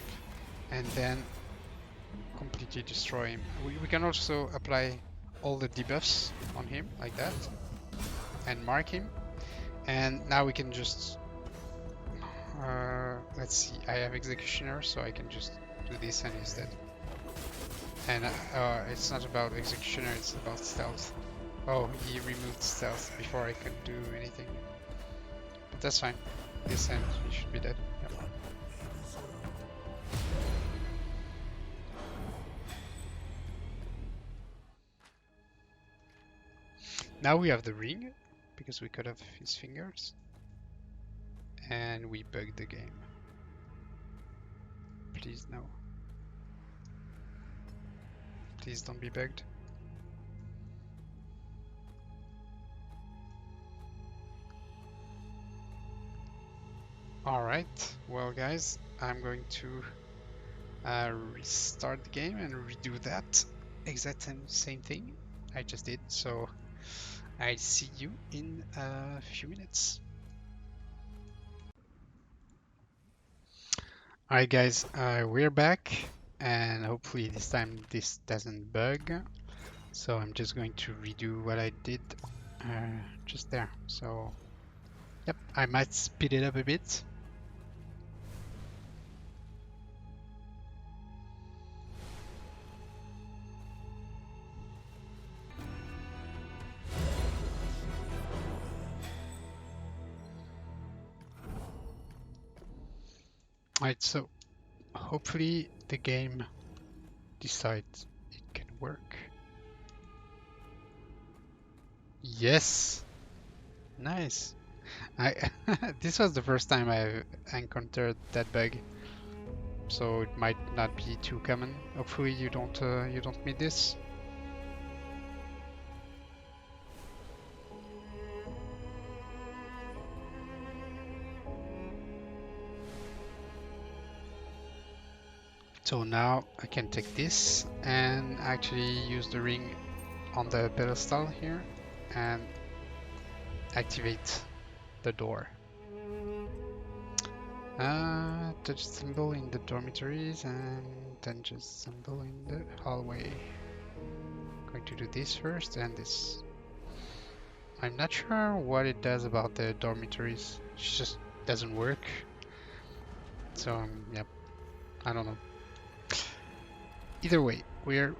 And then completely destroy him. We can also apply all the debuffs on him like that and mark him, and now we can just let's see, I have executioner, so I can just do this and he's dead. And it's not about executioner, it's about stealth. Oh, he removed stealth before I could do anything, but that's fine. This end he should be dead. Yep. Now we have the ring, because we cut off his fingers, and we bugged the game. Please no. Please don't be bugged. Alright, well guys, I'm going to restart the game and redo that exact same thing I just did, so I'll see you in a few minutes. Alright guys, we're back, and hopefully this time this doesn't bug. So I'm just going to redo what I did just there. So yep, I might speed it up a bit. Alright, so hopefully the game decides it can work. Yes! Nice! This was the first time I encountered that bug, so it might not be too common. Hopefully you don't meet this. So now I can take this and actually use the ring on the pedestal here and activate the door. Touch symbol in the dormitories and then just symbol in the hallway. Going to do this first and this. I'm not sure what it does about the dormitories. It just doesn't work. So yep, I don't know. Either way, we're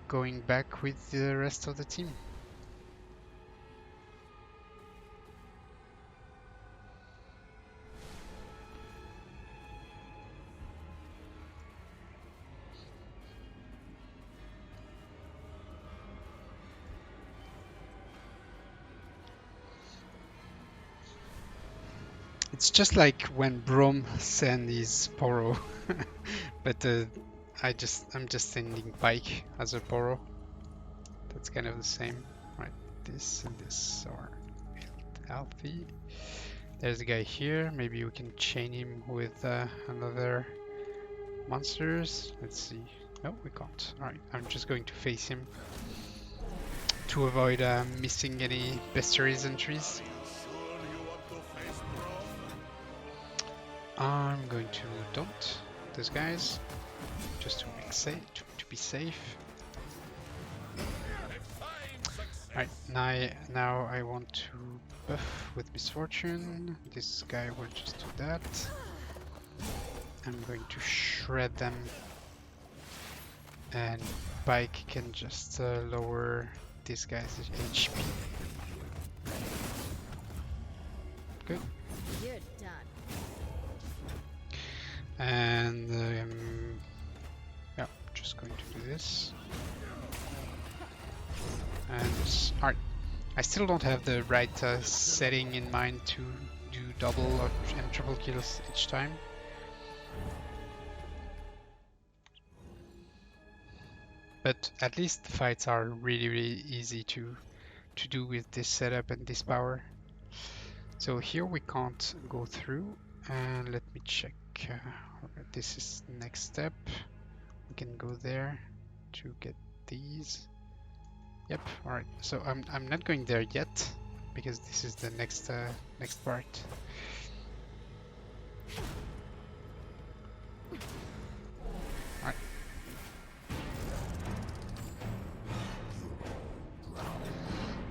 going back with the rest of the team. It's just like when Brom sent his Poro, but I'm just sending Pyke as a Poro. That's kind of the same, right? This and this are healthy. There's a guy here. Maybe we can chain him with another monsters. Let's see. No, we can't. All right, I'm just going to face him to avoid missing any bestiaries entries. I'm going to daunt those guys just to make safe, to be safe. Alright, now I want to buff with misfortune. This guy will just do that. I'm going to shred them, and Pyke can just lower this guy's HP. Good. You're done. And yeah, just going to do this. And alright, I still don't have the right setting in mind to do double and triple kills each time. But at least the fights are really easy to do with this setup and this power. So here we can't go through, and let me check. This is the next step. We can go there to get these. Yep. All right. So I'm not going there yet because this is the next next part. All right.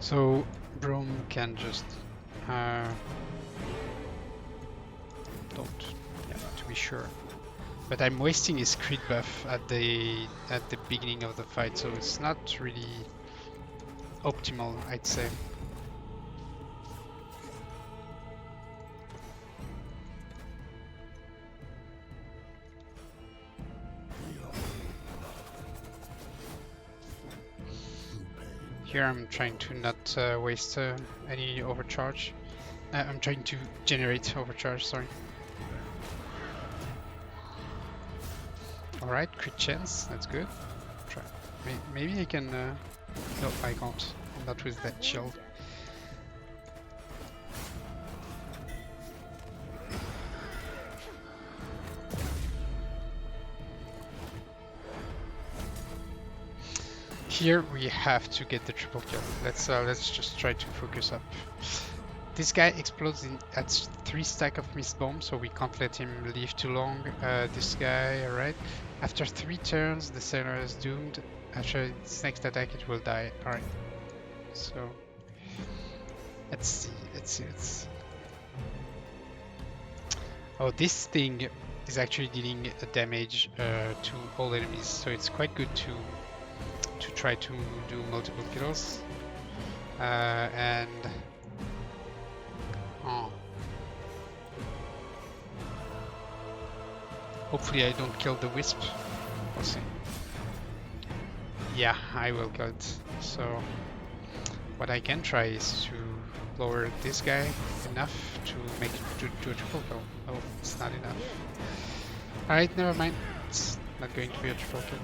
So Brom can just don't, yeah, to be sure. But I'm wasting his crit buff at the beginning of the fight, so it's not really optimal, I'd say. Here I'm trying to not waste any overcharge. I'm trying to generate overcharge, sorry. Alright, crit chance, that's good. Try. Maybe I can... no, I can't. Not with that shield. Here we have to get the triple kill. Let's just try to focus up. This guy explodes at 3 stack of mist bomb, so we can't let him live too long. This guy, alright. After 3 turns, the sailor is doomed. After its next attack, it will die. Alright. So let's see. Oh, this thing is actually dealing damage to all enemies, so it's quite good to try to do multiple kills. And hopefully I don't kill the wisp. We'll see. Yeah, I will kill it. So what I can try is to lower this guy enough to make it to a triple kill. Oh, it's not enough. Alright, never mind. It's not going to be a triple kill.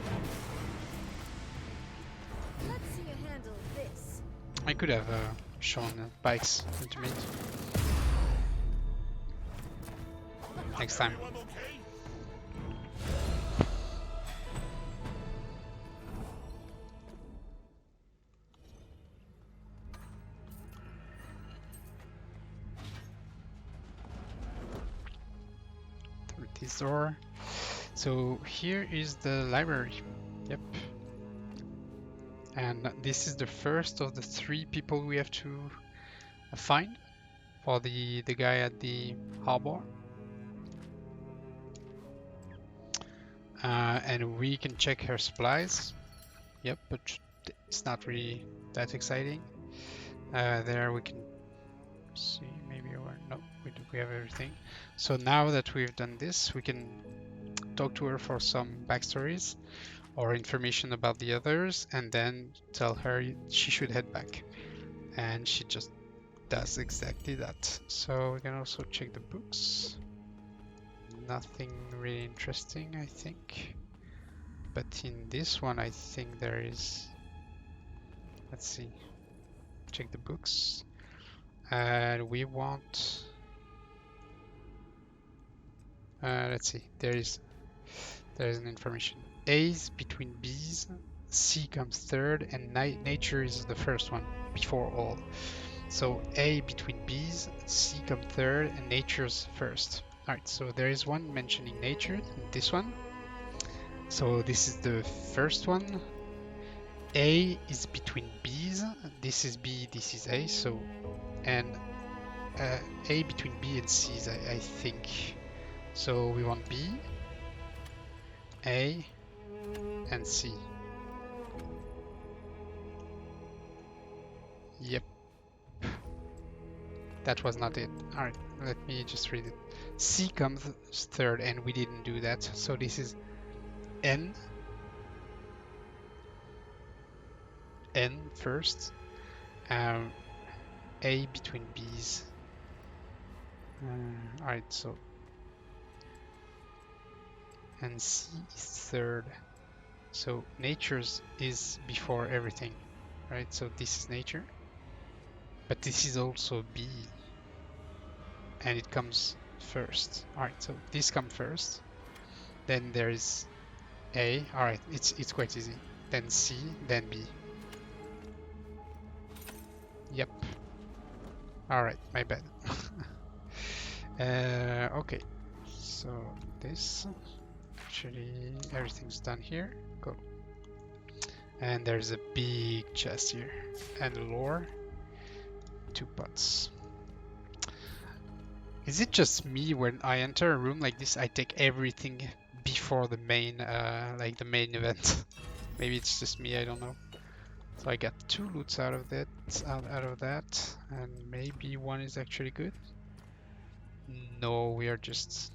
Let's see you handle this. I could have shown Pyke's ultimate. Next time. Through this door. So here is the library. Yep. And this is the first of the 3 people we have to find for the guy at the Harbour. And we can check her supplies. Yep, but it's not really that exciting. There we can see maybe no, we have everything. So now that we've done this, we can talk to her for some backstories or information about the others, and then tell her she should head back. And she just does exactly that. So we can also check the books. Nothing really interesting, I think. But in this one, I think there is. Let's see. Check the books. And we want. Let's see. There is an information. A is between B's. C comes third, and nature is the first one before all. So A between B's, C come third, and nature's first. Alright, so there is one mentioning nature, this one. So this is the first one. A is between B's, this is B, this is A, so, and A between B and C is I think. So we want B, A, and C. Yep. That was not it. Alright, let me just read it. C comes third, and we didn't do that. So this is N first. A between B's. Alright, so. And C is third. So nature's is before everything. Right, so this is nature. But this is also B, and it comes first. Alright, so this comes first. Then there is A. Alright, it's quite easy. Then C, then B. Yep. Alright, my bad. Okay, so this. Actually, everything's done here. Go. And there's a big chest here. And lore. 2 pots. Is it just me when I enter a room like this, I take everything before the main, like the main event? Maybe it's just me, I don't know. So I got 2 loots out of that, and maybe one is actually good. No, we're just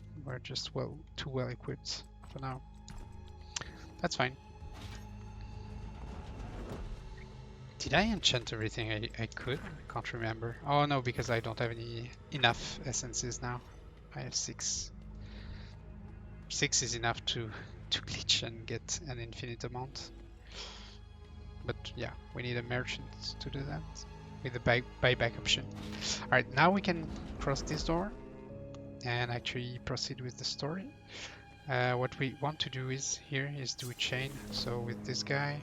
too well equipped for now. That's fine. Did I enchant everything I could? I can't remember. Oh no, because I don't have enough essences now. I have 6. 6 is enough to glitch and get an infinite amount. But yeah, we need a merchant to do that with the buyback option. Alright, now we can cross this door and actually proceed with the story. What we want to do is do a chain. So with this guy.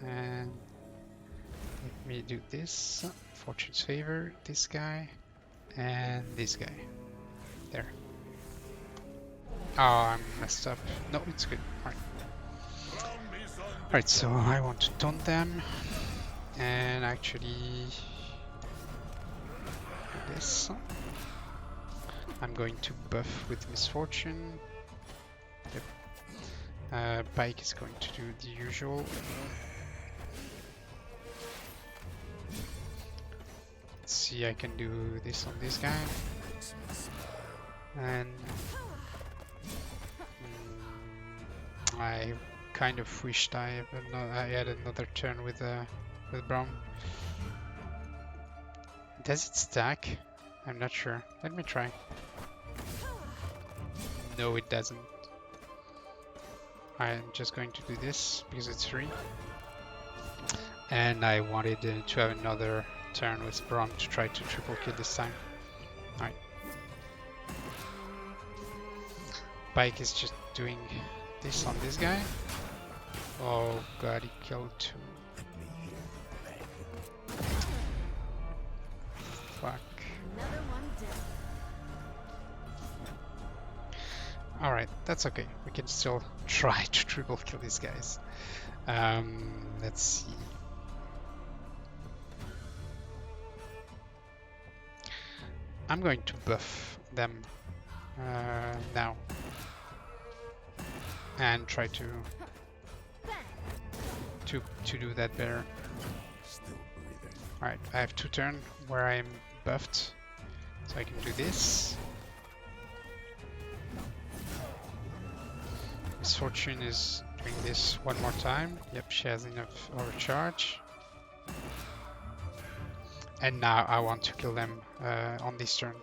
And let me do this. Fortune's favor, this guy, and this guy. There. Oh, I'm messed up. No, it's good. Alright. Alright, so I want to taunt them. And actually do this. I'm going to buff with misfortune. Yep. Pyke is going to do the usual. See, I can do this on this guy, and I kind of wished I had another turn with Braum. Does it stack? I'm not sure. Let me try. No, it doesn't. I'm just going to do this because it's free, and I wanted to have another turn with Braum to try to triple kill this time. Alright. Pyke is just doing this on this guy. Oh god, he killed 2. Fuck. Alright, that's okay. We can still try to triple kill these guys. Let's see. I'm going to buff them now and try to do that better. Alright, I have 2 turns where I'm buffed, so I can do this. Misfortune is doing this one more time. Yep, she has enough overcharge. And now I want to kill them on this turn.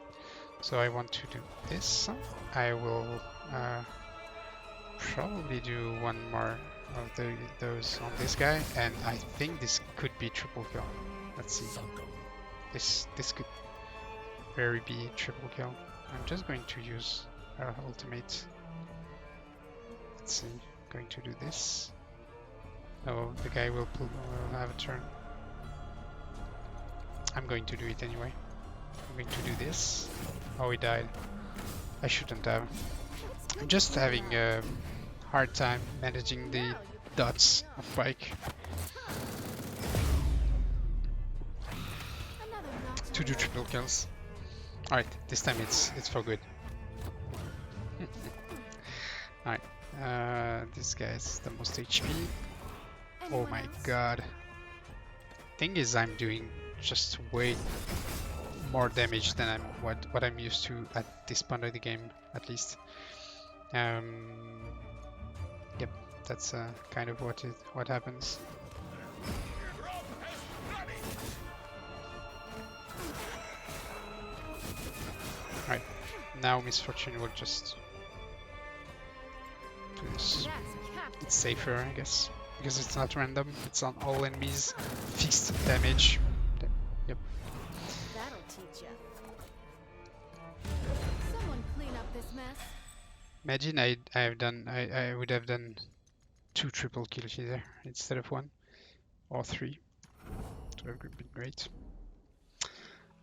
So I want to do this. I will probably do one more of those on this guy, and I think this could be triple kill. Let's see. This could very be triple kill. I'm just going to use our ultimate. Let's see. Going to do this. Oh, the guy will have a turn. I'm going to do it anyway. I'm going to do this. Oh, he died. I shouldn't have. I'm just having a hard time managing the dots of Pyke to do triple kills. Alright, this time it's for good. Alright, this guy's the most HP. Oh my god. Thing is, I'm doing just way more damage than what I'm used to at this point of the game, at least. Yep, that's kind of what happens. Right, now Misfortune will just do this. It's safer, I guess, because it's not random. It's on all enemies, fixed damage. Yep. That'll teach ya. Someone clean up this mess. Imagine I would have done 2 triple kills here instead of 1 or 3. It would have been great.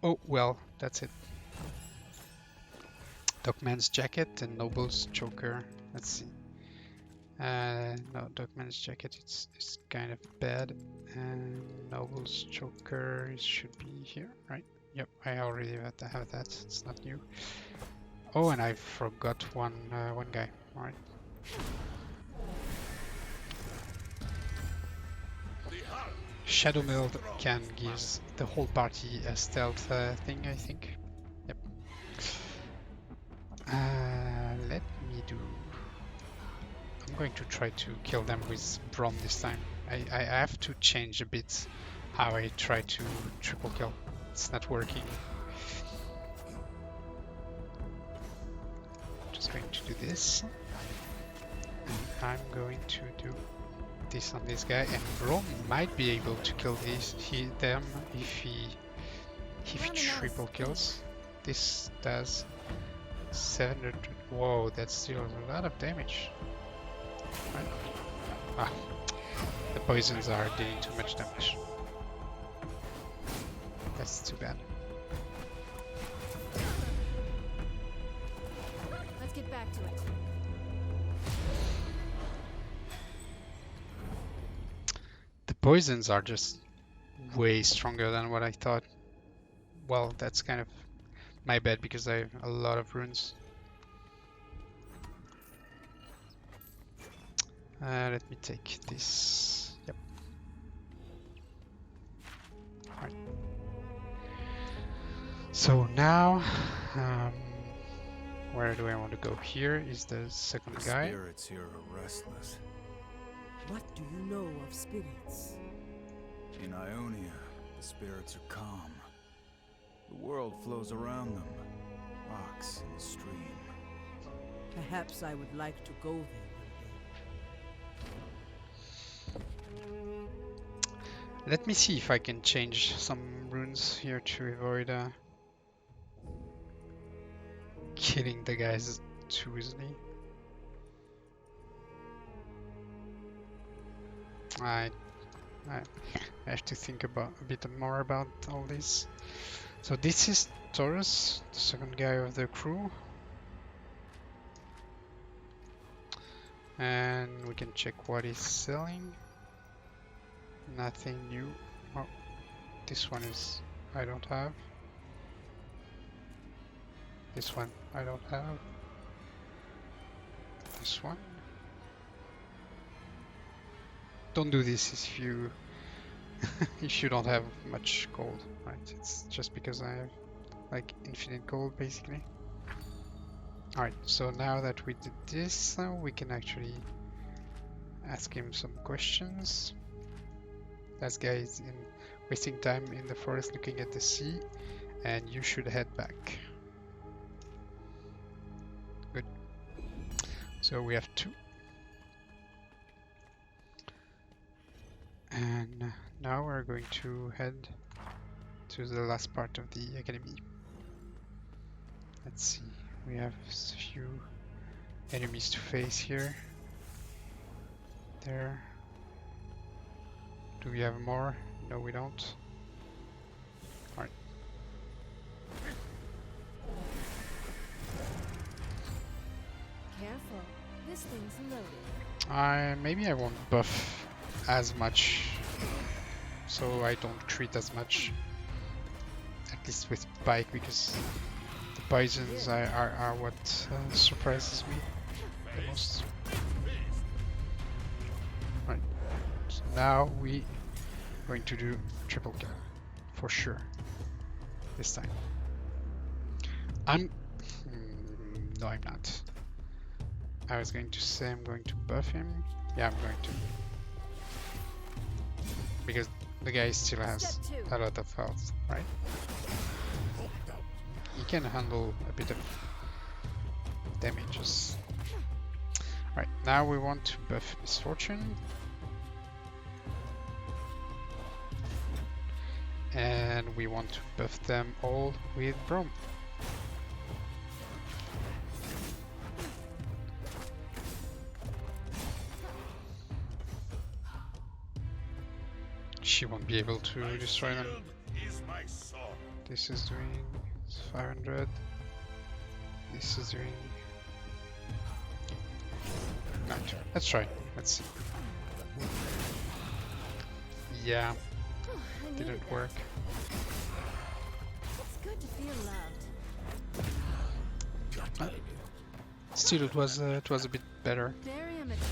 Oh well, that's it. Dogman's Jacket and Noble's Choker. Let's see. No, Dogman's Jacket it's kind of bad, and Noble's Choker should be here, right? Yep, I already have that. It's not new. Oh, and I forgot one guy. All right. Shadow Meld can gives the whole party a stealth thing, I think. Yep. Let me do. I'm going to try to kill them with Brom this time. I have to change a bit how I try to triple kill. It's not working. Just going to do this. And I'm going to do this on this guy, and Brom might be able to kill them if he triple kills. This does 700. Whoa, that's still a lot of damage. Right. Ah, the poisons are dealing too much damage. That's too bad. Let's get back to it. The poisons are just way stronger than what I thought. Well, that's kind of my bad because I have a lot of runes. Let me take this. Yep. Alright. So now, where do I want to go? Here is the second guy. Spirits here are restless. What do you know of spirits? In Ionia, the spirits are calm. The world flows around them, rocks in the stream. Perhaps I would like to go there one day. Let me see if I can change some runes here to avoid killing the guys too easily. I have to think about a bit more about all this. So this is Taurus, the second guy of the crew. And we can check what he's selling. Nothing new. Oh, this one is I don't have. This one I don't have. This one. Don't do this if you if you don't have much gold, right? It's just because I have like infinite gold basically. Alright, so now that we did this, we can actually ask him some questions. That guy is in wasting time in the forest looking at the sea, and you should head back. Good. So we have 2. And now we're going to head to the last part of the academy. Let's see, we have a few enemies to face here. There. Do we have more? No, we don't. Alright. Careful, this thing's loaded. Maybe I won't buff as much, so I don't crit as much. At least with Pyke, because the poisons are what surprises me the most. Right. So now we going to do triple kill for sure this time. No, I'm not. I was going to say I'm going to buff him. Yeah, I'm going to. Because the guy still has a lot of health, right? He can handle a bit of damages. Right, now we want to buff Misfortune. And we want to buff them all with Brom. She won't be able to destroy them. This is doing 500. This is doing... Not. Let's try. Let's see. Yeah. Didn't work. It's good to feel loved. Still, it was a bit better. Very immature.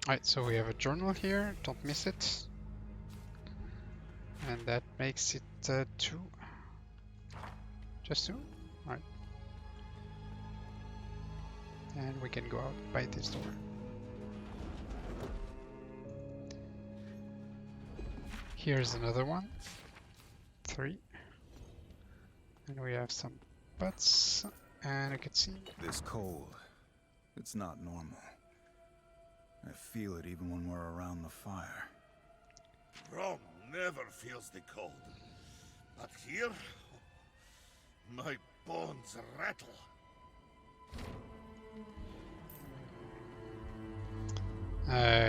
Alright, so we have a journal here. Don't miss it. And that makes it 2. Just 2? Alright. And we can go out by this door. Here's another one. 3. And we have some butts and a cutscene. This cold, it's not normal. I feel it even when we're around the fire. Rome never feels the cold. But here, my bones rattle.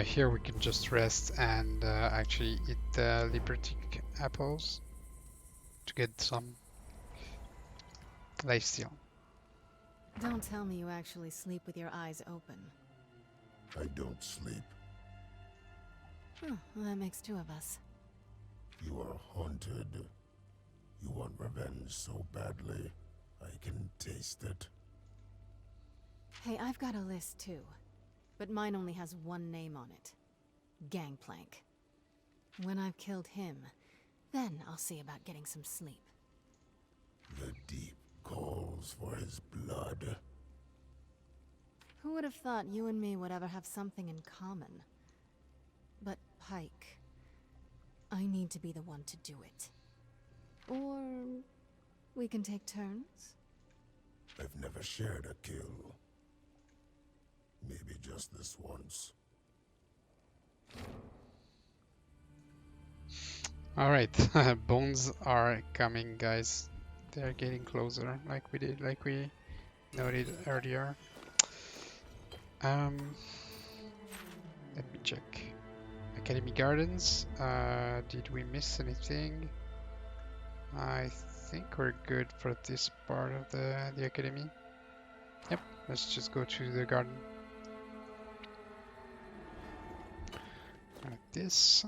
Here we can just rest and actually eat the Liberty apples to get some lifesteal. Don't tell me you actually sleep with your eyes open. I don't sleep. Well, that makes 2 of us. You are haunted. You want revenge so badly. I can taste it. Hey, I've got a list too. But mine only has 1 name on it. Gangplank. When I've killed him, then I'll see about getting some sleep. The deep calls for his blood. Who would have thought you and me would ever have something in common? But Pyke, I need to be the one to do it. Or we can take turns? I've never shared a kill. Maybe just this once. Alright, bones are coming, guys. They're getting closer, like we noted earlier. Let me check. Academy Gardens. Did we miss anything? I think we're good for this part of the academy. Yep, let's just go to the garden. Like this.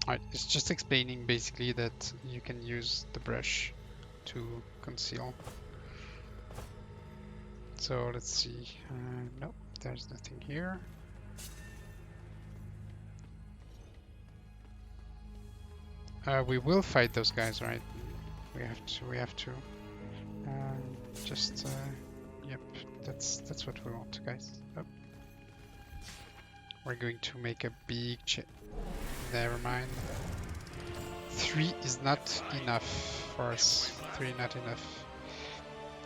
Alright, it's just explaining basically that you can use the brush to conceal. So let's see. Nope, there's nothing here. We will fight those guys, right? We have to. We have to. Just. Yep. That's what we want, guys. Oh. We're going to make a big Never mind. 3 is not enough for us. 3 not enough.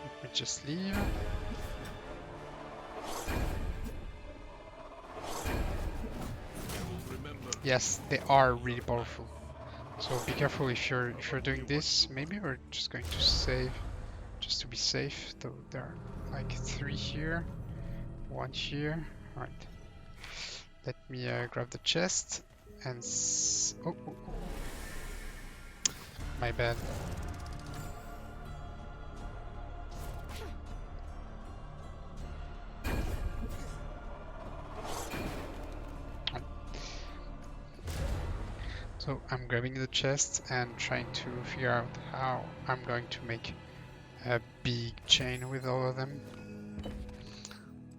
Let me just leave. Yes, they are really powerful. So be careful if you're doing this. Maybe we're just going to save, just to be safe. Though there are like 3 here, 1 here. All right. Let me grab the chest and oh, my bad. So I'm grabbing the chest and trying to figure out how I'm going to make a big chain with all of them.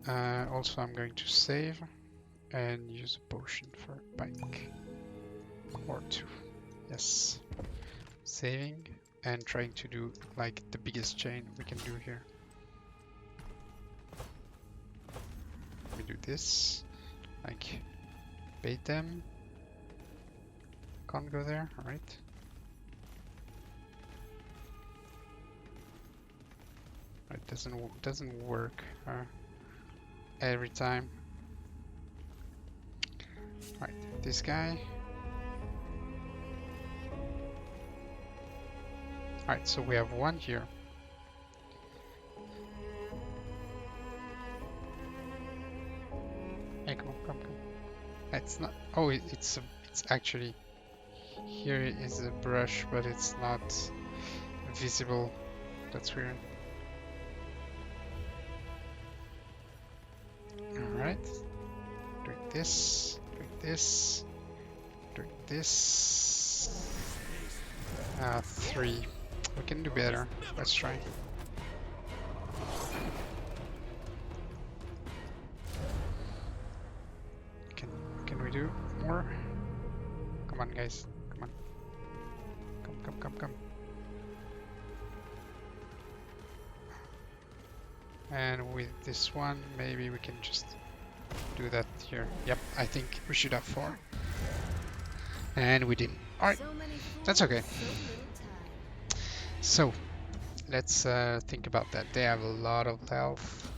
Also I'm going to save and use a potion for Pyke. Or 2. Yes. Saving and trying to do like the biggest chain we can do here. We do this. Like bait them. Can't go there, alright. It doesn't work every time. Alright, this guy. Alright, so we have 1 here. Hey, come. It's not. Oh, it's actually. Here is a brush, but it's not visible. That's weird. Alright. Doing this. 3. We can do better. Let's try. Can we do more? Come on, guys. Come. And with this one, maybe we can just do that here. Yep, I think we should have 4. And we didn't. Alright, that's okay. So, let's think about that. They have a lot of health.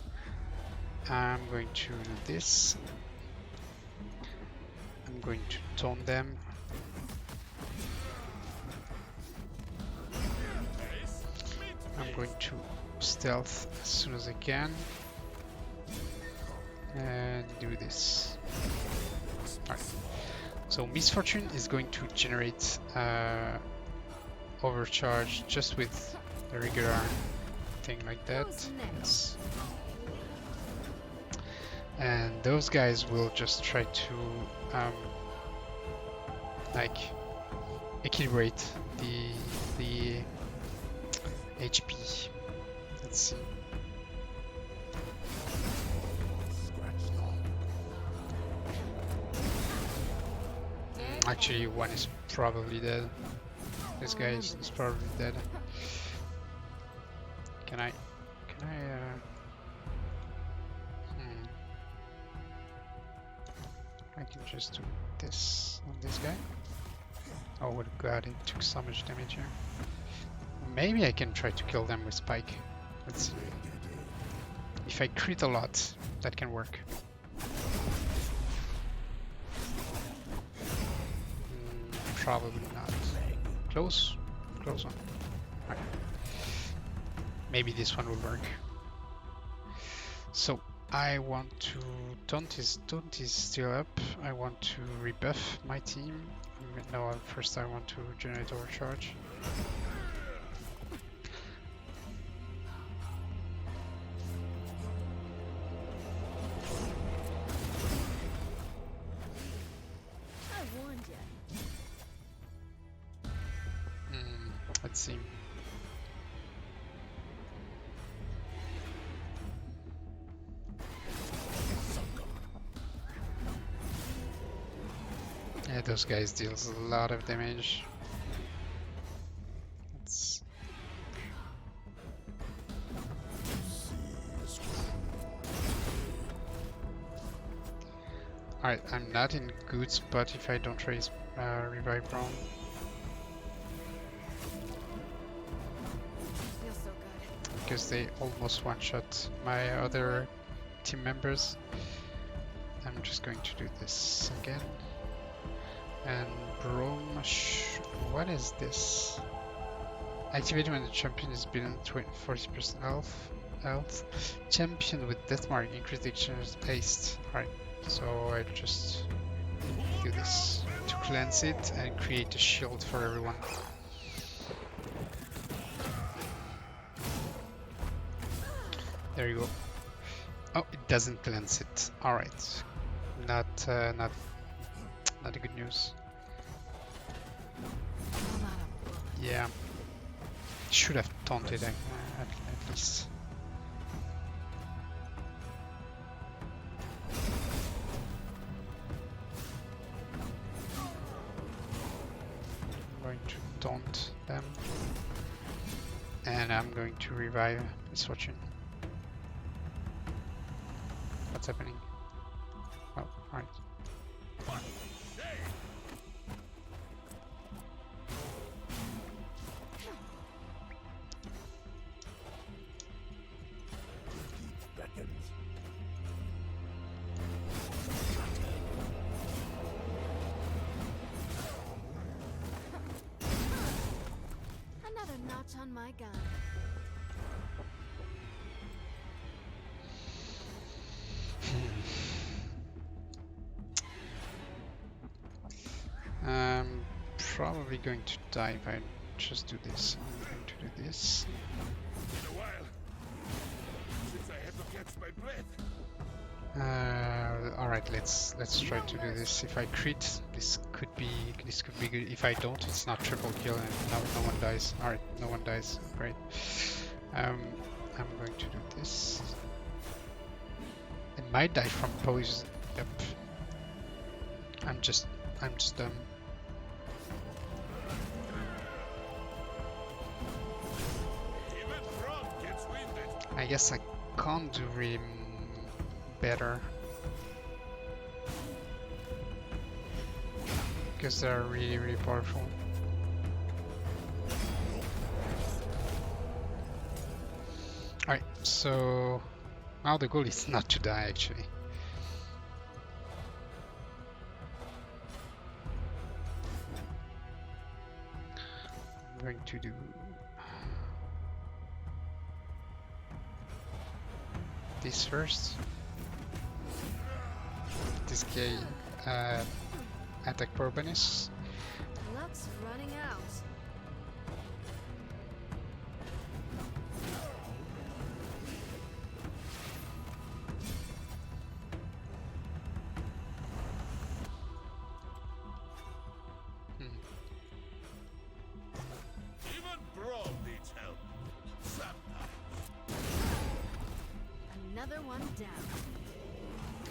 I'm going to do this. I'm going to taunt them. I'm going to stealth as soon as I can and do this. Alright. So Misfortune is going to generate overcharge just with the regular thing like that. Yes. And those guys will just try to like equilibrate the HP. Let's see. Actually, 1 is probably dead. This guy is probably dead. Can I I can just do this on this guy. Oh god, it took so much damage here. Maybe I can try to kill them with Pyke. Let's see. If I crit a lot, that can work. Probably not. Close one. Right. Maybe this one will work. So I want to taunt is still up. I want to rebuff my team. No, first I want to generate overcharge. Let's see. Yeah, those guys deals a lot of damage. Alright, I'm not in good spot if I don't raise revive Braum. Feels so good. Because they almost one-shot my other team members. I'm just going to do this again. And Braum, what is this? Activate when the champion is below 40% health. Champion with Deathmark, increase the exchange haste. Alright, so I just do this to cleanse it and create a shield for everyone. There you go. Oh, it doesn't cleanse it. Alright. Not a good news. Yeah. Should have taunted at least. I'm going to taunt them. And I'm going to revive Misfortune. What's happening? Oh, alright. Another notch on my gun. I'm probably going to die if I just do this. I'm going to do this. Been a while since I had to catch my breath. Alright, let's try to do this. If I crit, this could be good. If I don't, it's not triple kill and no one dies. Alright, no one dies. Great. I'm going to do this. It might die from poison. Yep. I'm just dumb. Even Frog gets winded. I guess I can't do really better. Because they're really powerful. Alright, so now the goal is not to die actually. I'm going to do this first. This guy attack power bonus. Luck's running out. Even Braum needs help. Sometimes. Another one down.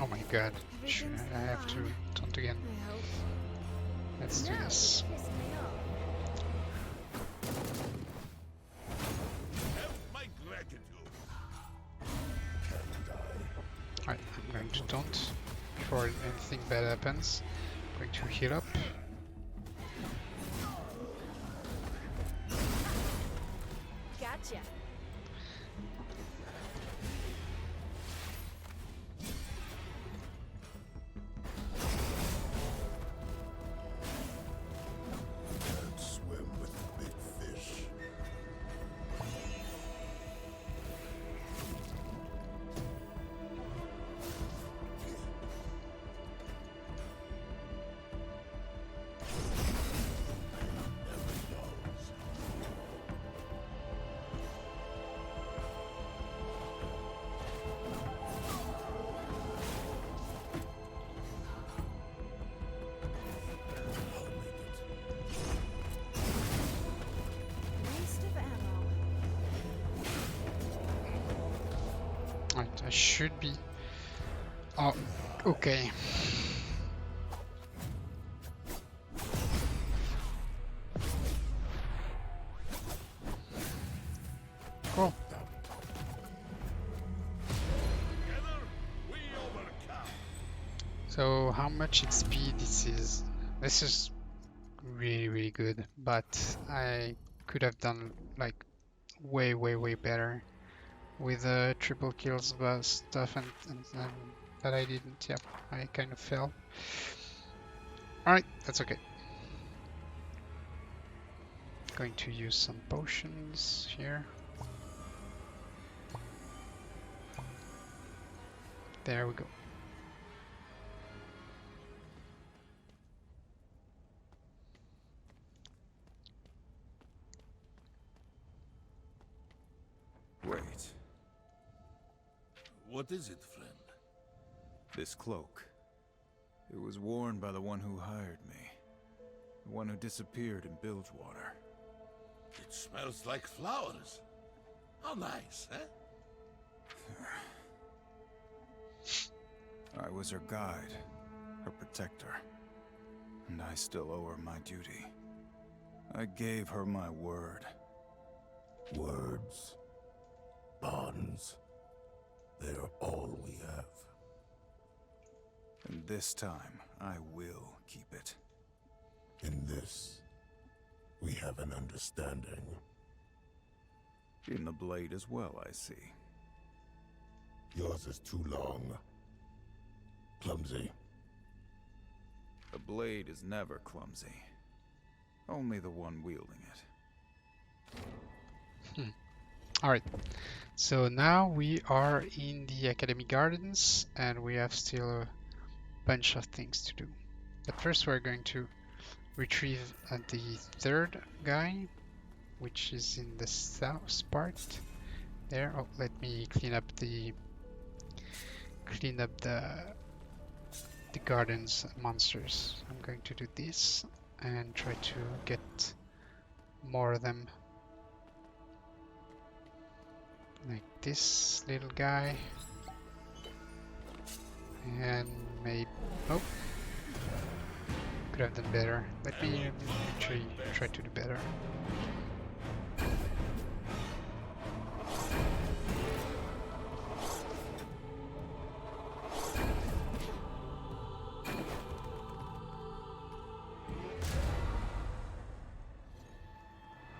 Oh my god. Everything's I have to fine. taunt again. I hope. Let's do No, this. piss me off. Have my gratitude. Alright, I'm going to taunt before anything bad happens. I'm going to heal up. Gotcha. Can't swim with the big fish. Waste of ammo. Alright, I should be. Oh, okay. Cool. Together, we overcome. So how much XP this is? This is really good, but I could have done like way better with triple kills stuff and that I didn't. Yep, I kind of fell. Alright, that's okay. Going to use some potions here. There we go. Wait, What is it, friend? this cloak. It was worn by the one who hired me. The one who disappeared in Bilgewater. It smells like flowers. How nice, eh? I was her guide, her protector. And I still owe her my duty. I gave her my word. Words, bonds, they are all we have. And this time, I will keep it. In this, we have an understanding. In the blade as well, I see. Yours is too long. Clumsy. The blade is never clumsy. Only the one wielding it. Alright, so now we are in the Academy Gardens and we have still a bunch of things to do. But first we're going to retrieve the third guy, which is in the south part there. Oh, let me clean up the gardens monsters. I'm going to do this and try to get more of them. Like this little guy. And maybe... oh! Could have done better. Let me actually try to do better.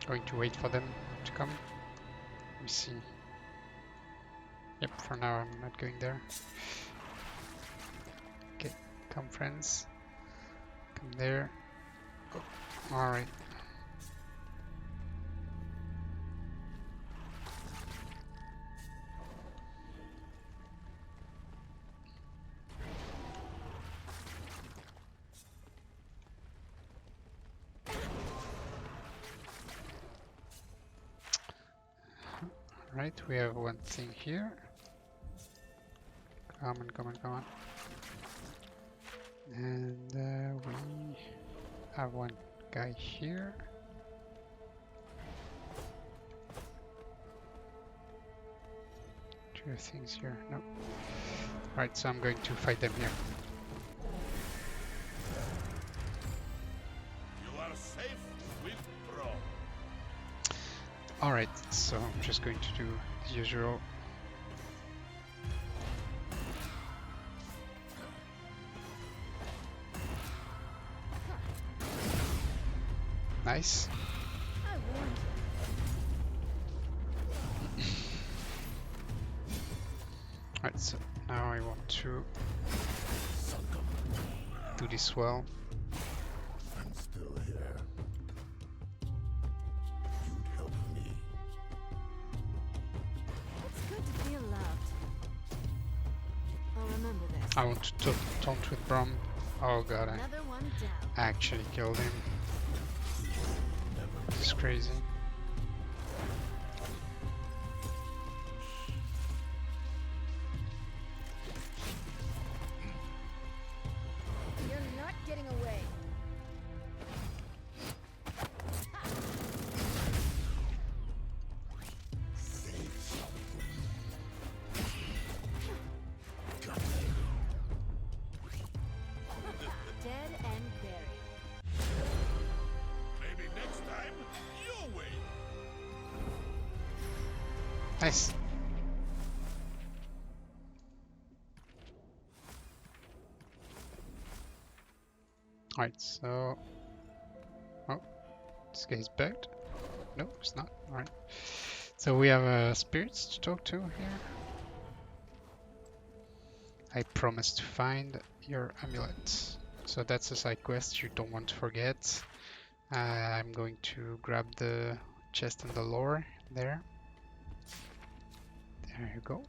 Going to wait for them to come. Let me see. Yep, for now I'm not going there. Okay, come friends. Come there. Oh, alright. Right, we have one thing here. Come on. And we have one guy here. Two things here. No. Alright, so I'm going to fight them here. You are safe with Bro. Alright, so I'm just going to do the usual. Nice. I warned you. Alright, so now I want to do this well. I'm still here. You'd help me. It's good to feel loved. I'll remember this. I want to taunt with Brom. Oh god, I Another one down. actually killed him. It's crazy. You're not getting away. Dead and buried. Maybe next time, your way. Nice. Alright, so... Oh, this guy's bugged. No, it's not. Alright. So we have spirits to talk to here. I promise to find your amulet. So that's a side quest you don't want to forget. I'm going to grab the chest and the lore there. There you go.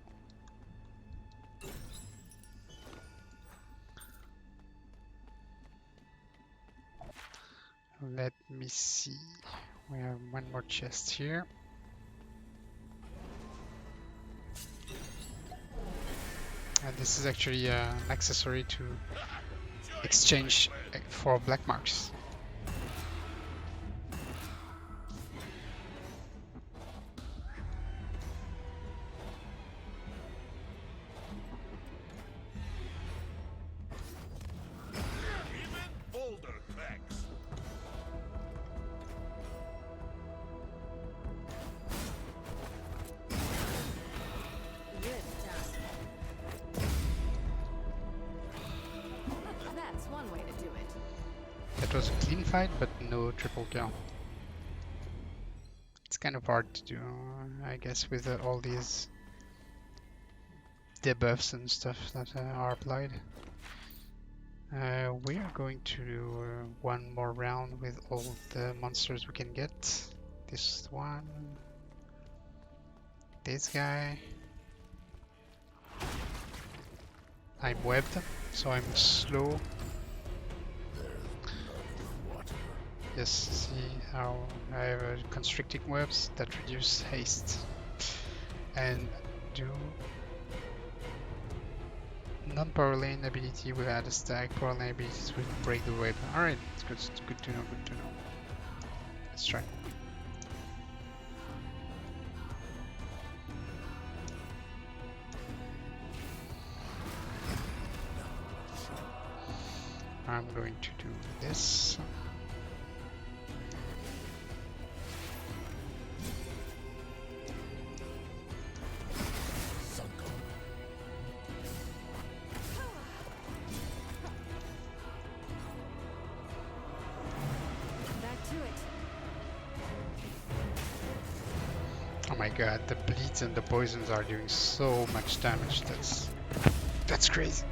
Let me see. We have one more chest here. And this is actually an accessory to exchange for black marks. That was a clean fight, but no triple kill. It's kind of hard to do, I guess, with all these debuffs and stuff that are applied. We are going to do one more round with all the monsters we can get. This one, this guy. I'm webbed, so I'm slow. Just see how I have constricting webs that reduce haste and do non-power lane ability will add a stack, power lane abilities will break the web. Alright, it's good to know, good to know. Let's try. I'm going to do this. Oh my god, the bleeds and the poisons are doing so much damage. That's crazy.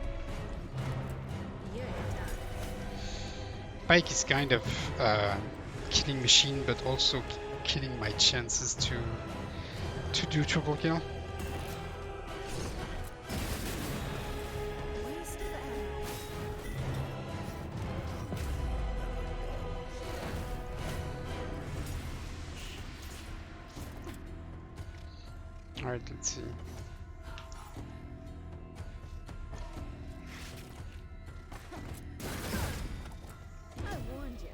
Pyke is kind of killing machine, but also killing my chances to do triple kill. Alright, let's see. I warned you.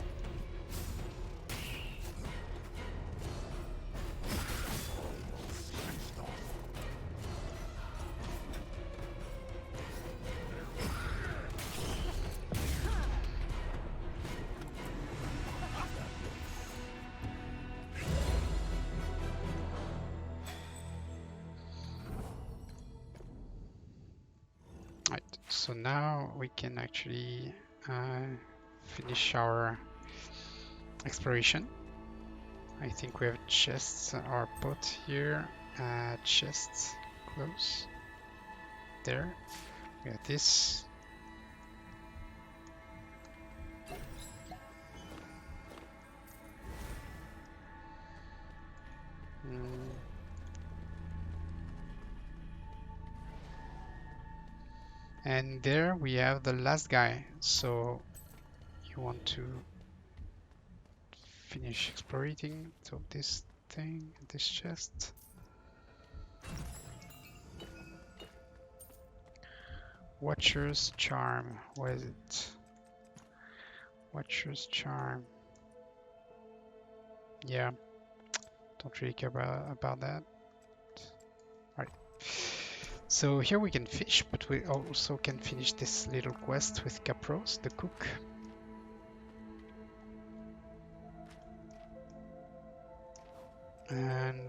Right, so now we can actually finish our exploration. I think we have chests are put here. Chests close. There. We have this. And there we have the last guy. So you want to finish exploring. So this thing, this chest. Watcher's Charm. Where is it? Watcher's Charm. Yeah. Don't really care about that. Alright. So here we can fish, but we also can finish this little quest with Kapros, the cook. And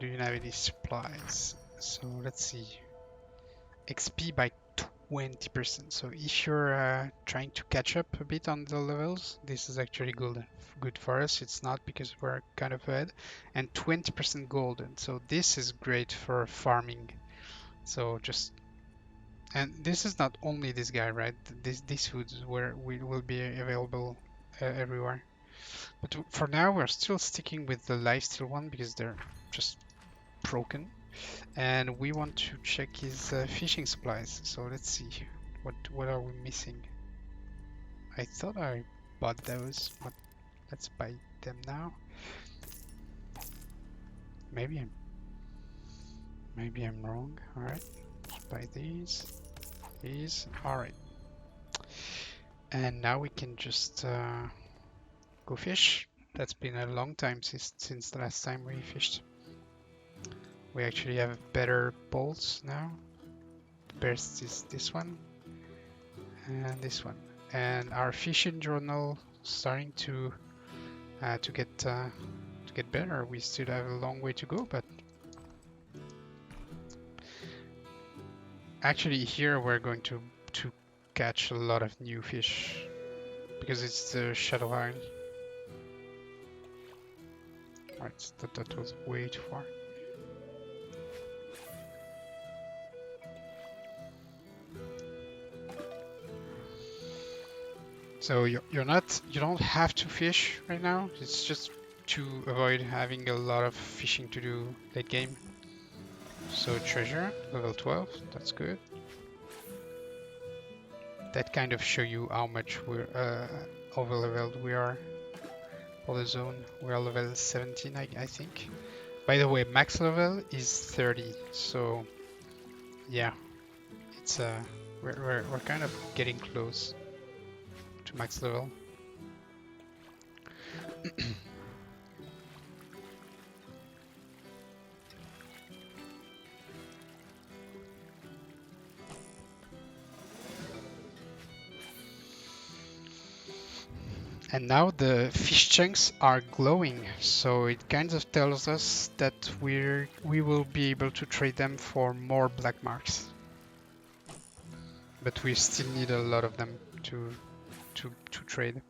do you have any supplies? So let's see. XP by 20%. So if you're trying to catch up a bit on the levels, this is actually good for us. It's not because we're kind of ahead. And 20% golden. So this is great for farming. So just, and this is not only this guy, right? These foods will be available everywhere. But for now, we're still sticking with the lifesteal one because they're just broken. And we want to check his fishing supplies. So let's see, what are we missing? I thought I bought those, but let's buy them now. Maybe I'm wrong. All right, let's buy these. All right. And now we can just go fish. That's been a long time since the last time we fished. We actually have better poles now. The best is this one and this one. And our fishing journal starting to get better. We still have a long way to go, but actually here we're going to catch a lot of new fish because it's the Shadow Isle. Right, that was way too far. So you don't have to fish right now. It's just to avoid having a lot of fishing to do late game. So treasure level 12, that's good. That kind of show you how much we're over leveled we are for the zone. We are level 17, I think. By the way, max level is 30. So yeah, it's we're kind of getting close to max level. And now the fish chunks are glowing, so it kind of tells us that we will be able to trade them for more black marks. But we still need a lot of them to trade.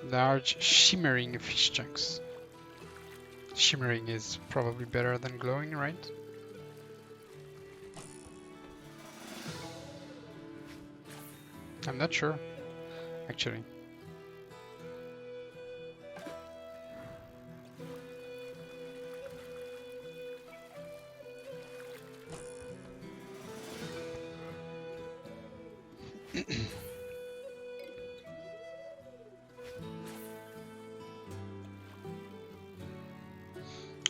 Large shimmering fish chunks. Shimmering is probably better than glowing, right? I'm not sure, actually.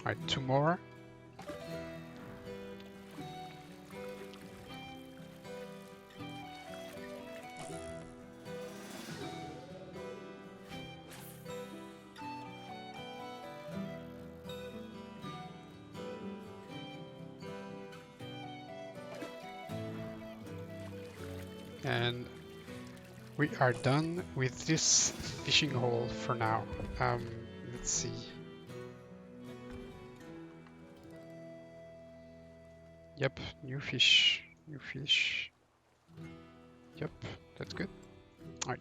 Alright, 2 more. And we are done with this fishing hole for now. Let's see. Yep, new fish. Yep, that's good. Alright.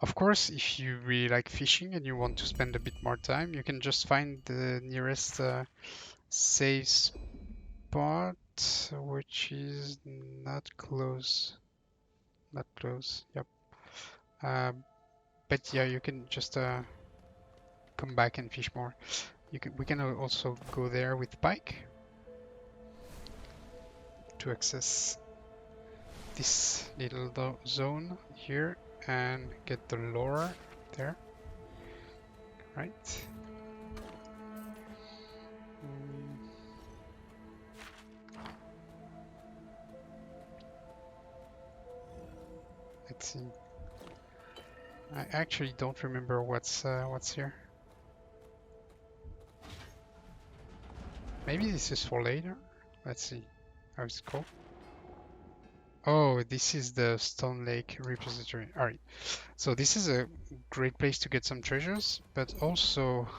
Of course, if you really like fishing and you want to spend a bit more time, you can just find the nearest save spot, which is not close. Not close, yep. But yeah, you can just come back and fish more. We can also go there with Pyke to access this little zone here and get the lore there, right? Let's see. I actually don't remember what's here. Maybe this is for later. Let's see. How it's called. Oh, this is the Stonelake repository. Alright. So this is a great place to get some treasures, but also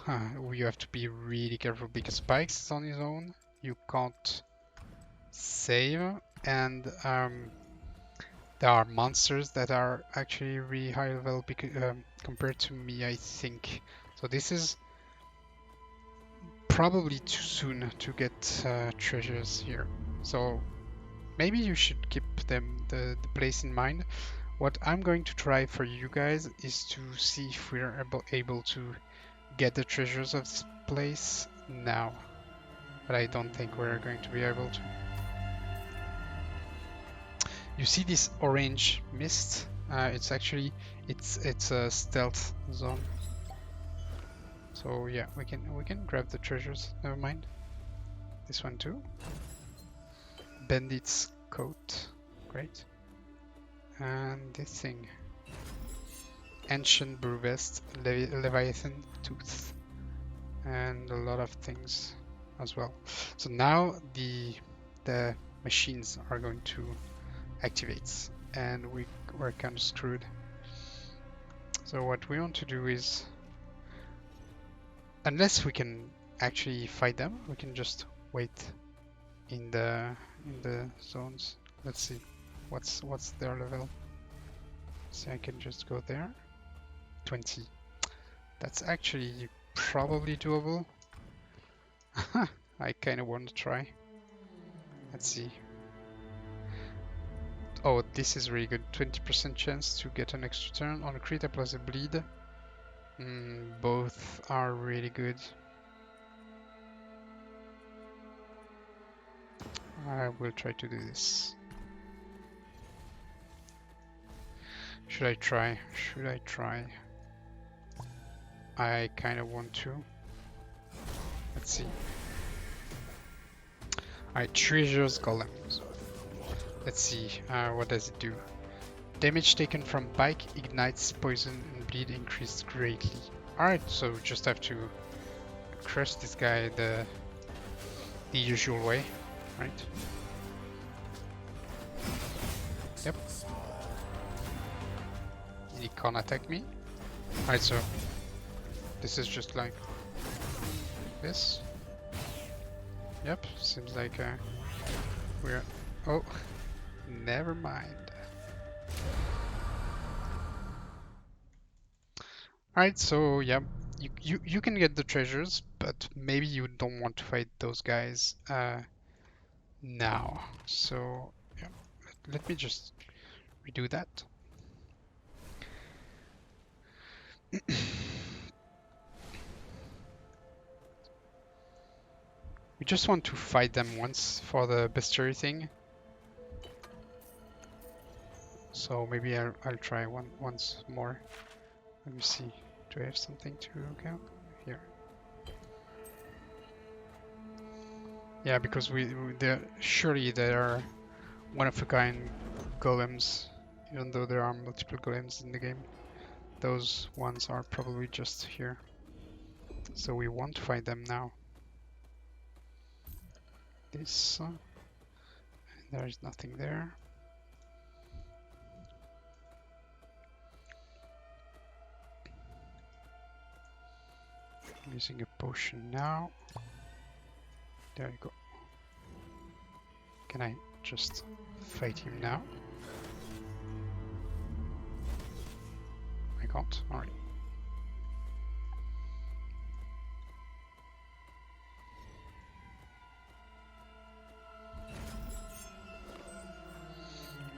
you have to be really careful because Pyke is on his own. You can't save, and there are monsters that are actually really high level compared to me, I think. So this is probably too soon to get treasures here. So maybe you should keep the place in mind. What I'm going to try for you guys is to see if we're able to get the treasures of this place now. But I don't think we're going to be able to. You see this orange mist? It's actually it's a stealth zone. So yeah, we can grab the treasures. Never mind. This one too. Bandit's coat, great. And this thing. Ancient brew vest, Leviathan tooth, and a lot of things as well. So now the machines are going to activate, and we're kind of screwed. So what we want to do is, unless we can actually fight them, we can just wait in the zones. Let's see what's their level. So I can just go there. 20. That's actually probably doable. I kind of want to try. Let's see. Oh, this is really good. 20% chance to get an extra turn on a crit plus a bleed. Both are really good. I will try to do this. Should I try? Should I try? I kind of want to. Let's see. Alright, treasures Golem. Let's see, what does it do? Damage taken from Pyke ignites poison and bleed increased greatly. Alright, so just have to crush this guy the usual way, right? Yep. He can't attack me. Alright, so this is just like this. Yep, seems like we're... Oh, never mind. Alright, so yeah, you can get the treasures, but maybe you don't want to fight those guys now. So yeah, let me just redo that. We just want to fight them once for the bestiary thing. So maybe I'll try once more. Let me see. Do I have something to look out? Here. Yeah, because surely there are one-of-a-kind golems, even though there are multiple golems in the game. Those ones are probably just here. So we won't fight them now. This, there is nothing there. I'm using a potion now. There you go. Can I just fight him now? I can't. Alright.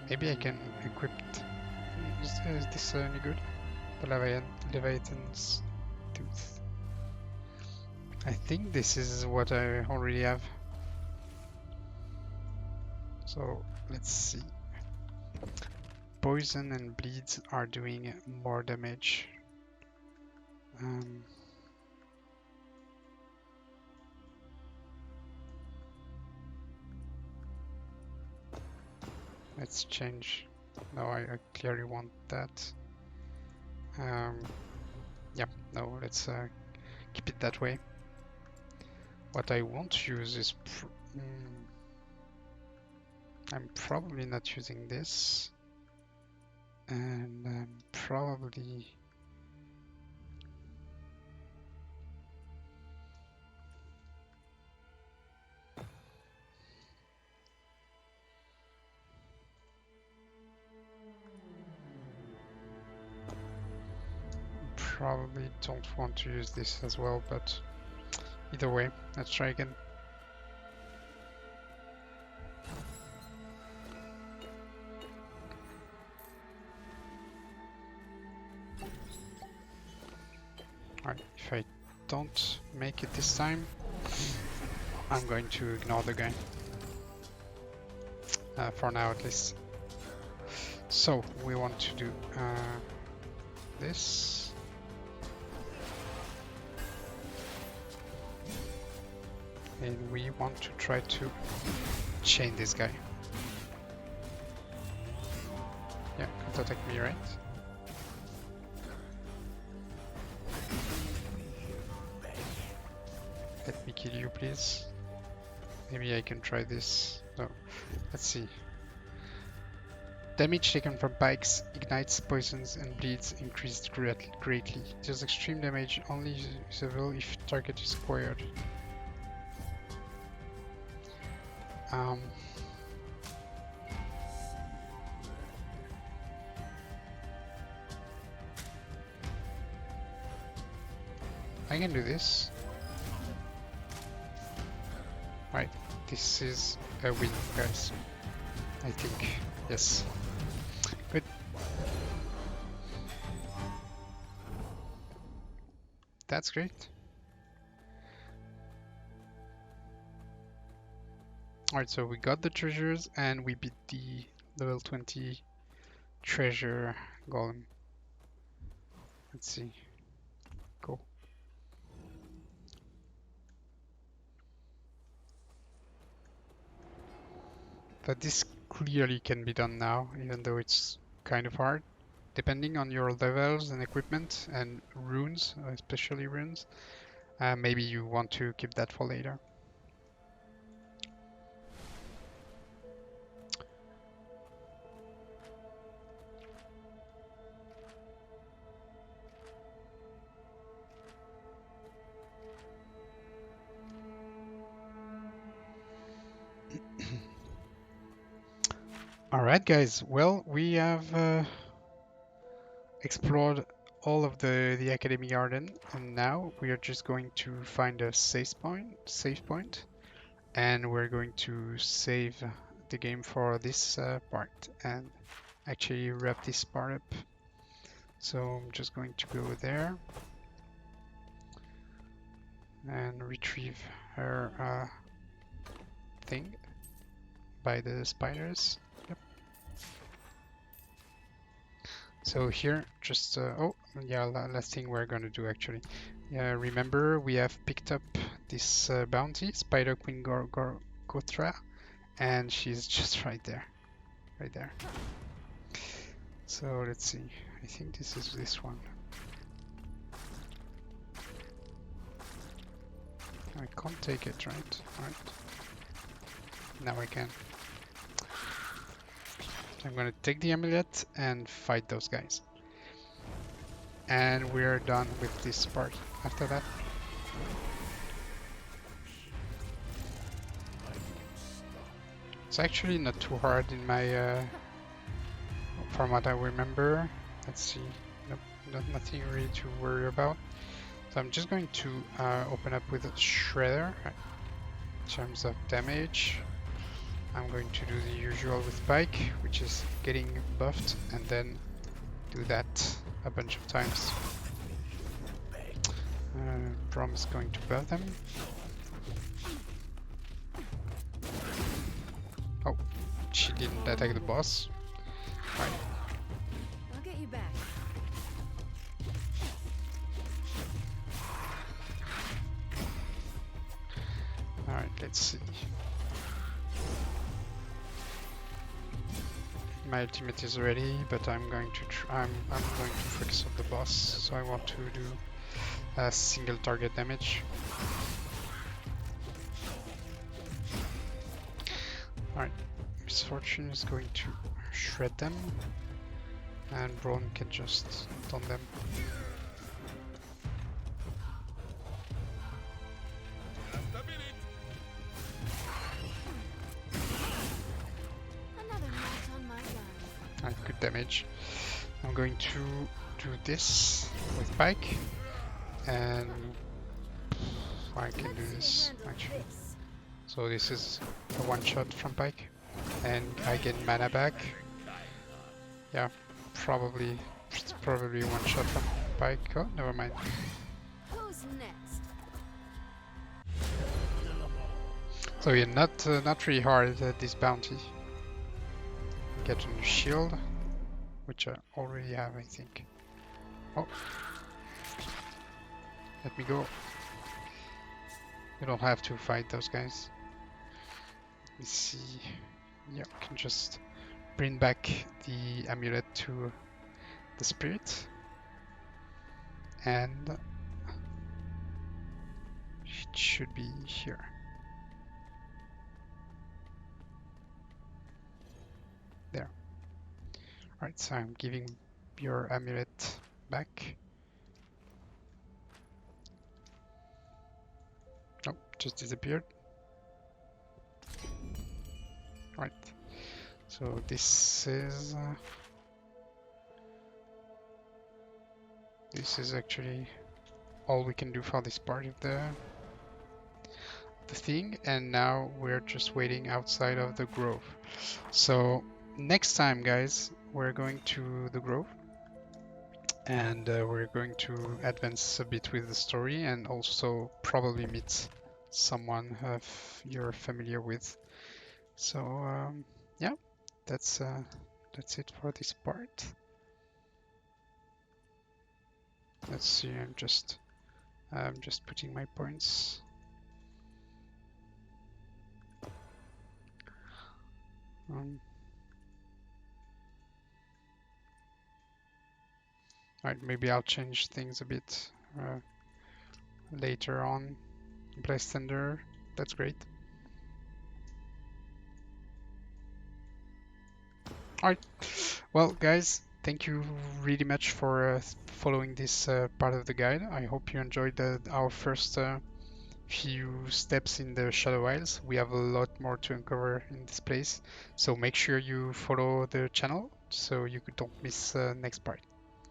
Maybe I can equip. Is this any good? The Leviathan's tooth. I think this is what I already have. So let's see. Poison and bleeds are doing more damage. Let's change No, I clearly want that. Yeah, no, let's keep it that way. What I won't use is... I'm probably not using this. And I'm probably... Probably don't want to use this as well, but either way, let's try again. Alright, if I don't make it this time, I'm going to ignore the guy. For now at least. So, we want to do this. And we want to try to chain this guy. Yeah, can't attack me, right? Let me kill you, please. Maybe I can try this. No, let's see. Damage taken from pikes, ignites, poisons, and bleeds increased greatly. Deals extreme damage only usable if target is squared. I can do this. Right, this is a win, guys. I think, yes. Good. That's great. Alright, so we got the treasures and we beat the level 20 treasure golem. Let's see. Go. But this clearly can be done now, even though it's kind of hard. Depending on your levels and equipment and runes, especially runes, maybe you want to keep that for later. Alright guys, well, we have explored all of the Academy Garden, and now we are just going to find a save point, and we're going to save the game for this part and actually wrap this part up. So I'm just going to go there and retrieve her thing by the spiders. So here, just, oh, yeah, last thing we're gonna do actually. Yeah, remember we have picked up this bounty, Spider Queen Goth'Rah, and she's just right there. Right there. So let's see, I think this is this one. I can't take it, right? Alright. Now I can. I'm gonna take the amulet and fight those guys. And we're done with this part after that. It's actually not too hard in my from what I remember. Let's see, nope, nothing really to worry about. So I'm just going to open up with a Shredder in terms of damage. I'm going to do the usual with Pyke, which is getting buffed, and then do that a bunch of times. Prom is going to buff them. Oh, she didn't attack the boss. Right. I'll get you back. Alright, let's see. My ultimate is ready, but I'm going to I'm going to focus on the boss. So I want to do a single target damage. Alright, Misfortune is going to shred them, and Braun can just stun them. Alright, good damage. I'm going to do this with Pyke, and I can do this actually. So this is a one-shot from Pyke, and I get mana back. Yeah, probably it's probably one shot from Pyke. Oh, never mind. Who's next? So yeah, not really hard at this bounty. Get a new shield, which I already have, I think. Oh, let me go. You don't have to fight those guys. Let me see. Yeah, we can just bring back the amulet to the spirit, and it should be here. There. Alright, so I'm giving your amulet back. Nope, just disappeared. Right. So this is actually all we can do for this part of the thing, and now we're just waiting outside of the grove. So next time, guys, we're going to the grove, and we're going to advance a bit with the story, and also probably meet someone you're familiar with. So yeah, that's it for this part. Let's see. I'm just putting my points. Alright, maybe I'll change things a bit later on. Blessed Thunder, that's great. Alright, well guys, thank you really much for following this part of the guide. I hope you enjoyed our first few steps in the Shadow Isles. We have a lot more to uncover in this place, so make sure you follow the channel so you don't miss next part.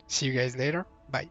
See you guys later. Bye.